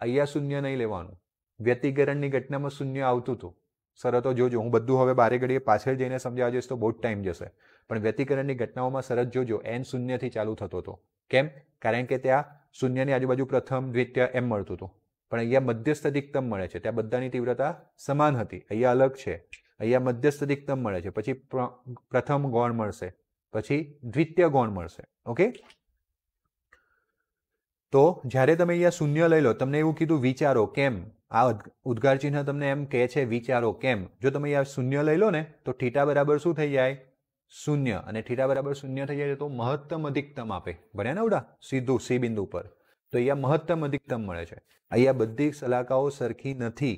અહીંયા શૂન્ય નહીં લેવાનું. વ્યતિકરણની ઘટનામાં શૂન્ય આવતું હતું. શરતો જોજો, હું બધું હવે બારે ઘડીએ પાછળ જઈને સમજાવવા જઈશ તો બહુ જ ટાઈમ જશે, પણ વ્યતિકરણની ઘટનાઓમાં શરત જોજો, n શૂન્યથી ચાલુ થતો હતો. કેમ? કારણ કે ત્યાં શૂન્યની આજુબાજુ પ્રથમ, દ્વિતીય એમ મળતું હતું, પણ અહીંયા મધ્યસ્થ અધિકતમ મળે છે. ત્યાં બધાની તીવ્રતા સમાન હતી, અહીંયા અલગ છે. અહીંયા મધ્યસ્થ અધિકતમ મળે છે, પછી પ્રથમ ગૌણ મળશે, પછી દ્વિતીય ગૌણ મળશે. ઓકે, તો જ્યારે તમે અહીંયા શૂન્ય લઈ લો, તમને એવું કીધું વિચારો કેમ? આ ઉદ્ગાર ચિહ્ન તમને એમ કહે છે વિચારો કેમ? જો તમે અહીંયા શૂન્ય લઈ લો ને તો થીટા બરાબર શું થઈ જાય? શૂન્ય. અને થીટા બરાબર શૂન્ય થઈ જાય તો મહત્તમ અધિકતમ આપે. ભણ્યા ને આવડા? સીધું સી બિંદુ પર. તો અહીંયા મહત્તમ અધિકતમ મળે છે. અહીંયા બધી સલાકાઓ સરખી નથી,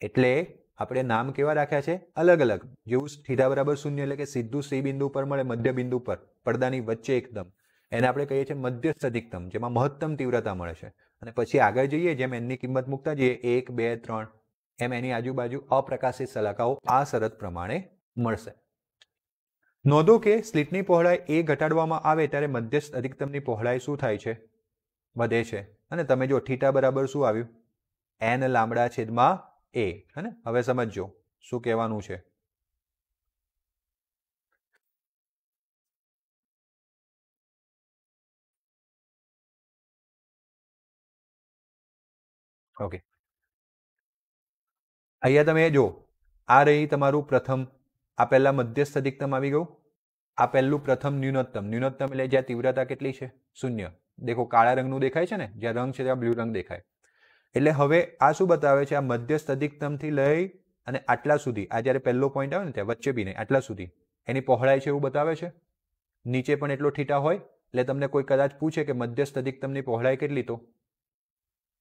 એટલે આપણે નામ કેવા રાખ્યા છે? અલગ અલગ. જેવું થીટા બરાબર શૂન્ય એટલે કે સીધું સી બિંદુ પર મળે, મધ્ય બિંદુ પર, પડદાની વચ્ચે એકદમ, એને આપણે કહીએ છીએ મધ્યસ્થ અધિકતમ, જેમાં મહત્તમ તીવ્રતા મળે છે. અને પછી આગળ જઈએ, જેમ એની કિંમત મૂકતા જઈએ 1, 2, 3, એમ એની આજુબાજુ અપ્રકાશિત સલાકાઓ આ શરત પ્રમાણે મળશે. નોંધો કે સ્લિટની પહોળાઈ a ઘટાડવામાં આવે ત્યારે મધ્યસ્થ અધિકતમની પહોળાઈ શું થાય છે? વધે છે. અને તમે જો થીટા બરાબર શું આવ્યું? n લામડા છેદમાં a. હે? હવે સમજો શું કહેવાનું છે. ઓકે, અહીંયા તમે જો, આ રહી તમારું પ્રથમ, આ પહેલા મધ્યસ્થ અધિકતમ આવી ગયું, આ પહેલું પ્રથમ ન્યૂનતમ. ન્યૂનતમ એટલે જ્યાં તીવ્રતા કેટલી છે? શૂન્ય. દેખો કાળા રંગનું દેખાય છે ને, જ્યાં રંગ છે ત્યાં બ્લુ રંગ દેખાય. એટલે હવે આ શું બતાવે છે? આ મધ્યસ્થ અધિકતમથી લઈ અને આટલા સુધી, આ જ્યારે પહેલો પોઈન્ટ આવે ને ત્યાં વચ્ચે બી નહીં, આટલા સુધી એની પહોળાઈ છે એવું બતાવે છે. નીચે પણ એટલો થીટા હોય, એટલે તમને કોઈ કદાચ પૂછે કે મધ્યસ્થ અધિકતમની પહોળાઈ કેટલી, તો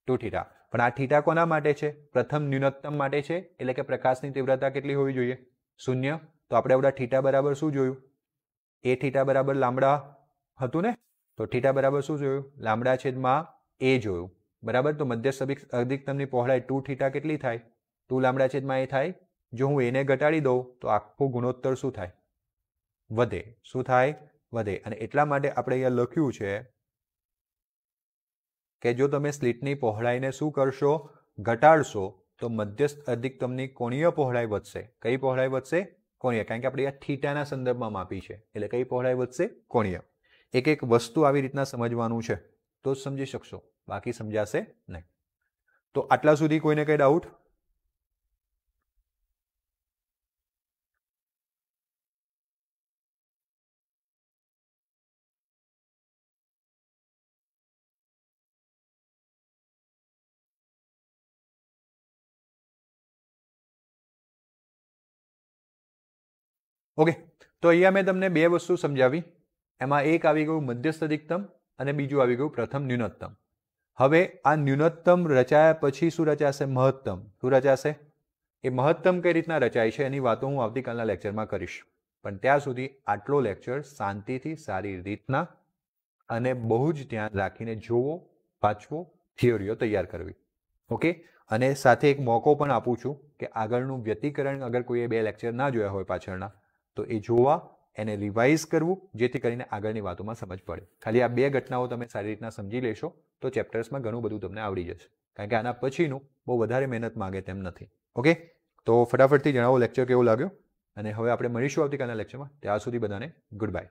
2 થીટા. પણ આ થીટા કોના માટે છે? પ્રથમ ન્યૂનતમ માટે છે, એટલે કે પ્રકાશની તીવ્રતા કેટલી હોવી જોઈએ? શૂન્ય. તો આપણે આવડા થીટા બરાબર શું જોયું? a થીટા બરાબર લામડા હતું ને, તો થીટા બરાબર શું જોયું? લામડા છેદમાં a જોયું. બરાબર. તો મધ્યસ્થ અધિકતમની પહોળાઈ 2 થીટા કેટલી થાય? 2 લામડા છેદમાં a થાય. જો હું એને ઘટાડી દઉં તો આખો ગુણોત્તર શું થાય? વધે. શું થાય? વધે. અને એટલા માટે આપણે અહીંયા લખ્યું છે કે જો તમે સ્લિટની પહોળાઈને શું કરશો? ઘટાડશો, તો મધ્યસ્થ અધિકતમની કોણીય પહોળાઈ વધશે. કઈ પહોળાઈ વધશે? કોણીય. કારણ કે આપણે આ થીટાના સંદર્ભમાં માપી છે, એટલે કઈ પહોળાઈ વધશે? કોણીય. એક એક વસ્તુ આવી રીતના સમજવાનું છે તો જ સમજી શકશો, બાકી સમજાશે નહીં. તો આટલા સુધી કોઈને કઈ ડાઉટ? ઓકે, તો અહીંયા મેં તમને બે વસ્તુ સમજાવી. એમાં એક આવી ગયું મધ્યસ્થ અધિકતમ અને બીજું આવી ગયું પ્રથમ ન્યૂનતમ. હવે આ ન્યૂનતમ રચાયા પછી શું રચાશે? મહત્તમ. શું રચાશે? એ મહત્તમ કઈ રીતના રચાય છે એની વાતો હું આવતીકાલના લેક્ચરમાં કરીશ. પણ ત્યાં સુધી આટલો લેક્ચર શાંતિથી સારી રીતના અને બહુ જ ધ્યાન રાખીને જોવો, વાંચવો, થિયરીઓ તૈયાર કરવી. ઓકે. અને સાથે એક મોકો પણ આપું છું કે આગળનું વ્યતિકરણ અગર કોઈએ 2 લેક્ચર ના જોયા હોય પાછળના, તો એ જોવા, એને રિવાઇઝ કરવું, જેથી કરીને આગળની વાતોમાં સમજ પડે. ખાલી આ 2 ઘટનાઓ તમે સારી રીતના સમજી લેશો તો ચેપ્ટર્સમાં ઘણું બધું તમને આવડી જશે. કારણ કે આના પછીનું બહુ વધારે મહેનત માગે તેમ નથી. ઓકે. તો ફટાફટથી જણાવો લેક્ચર કેવો લાગ્યો, અને હવે આપણે મળીશું આવતીકાલના લેક્ચરમાં. ત્યાં સુધી બધાને ગુડ બાય.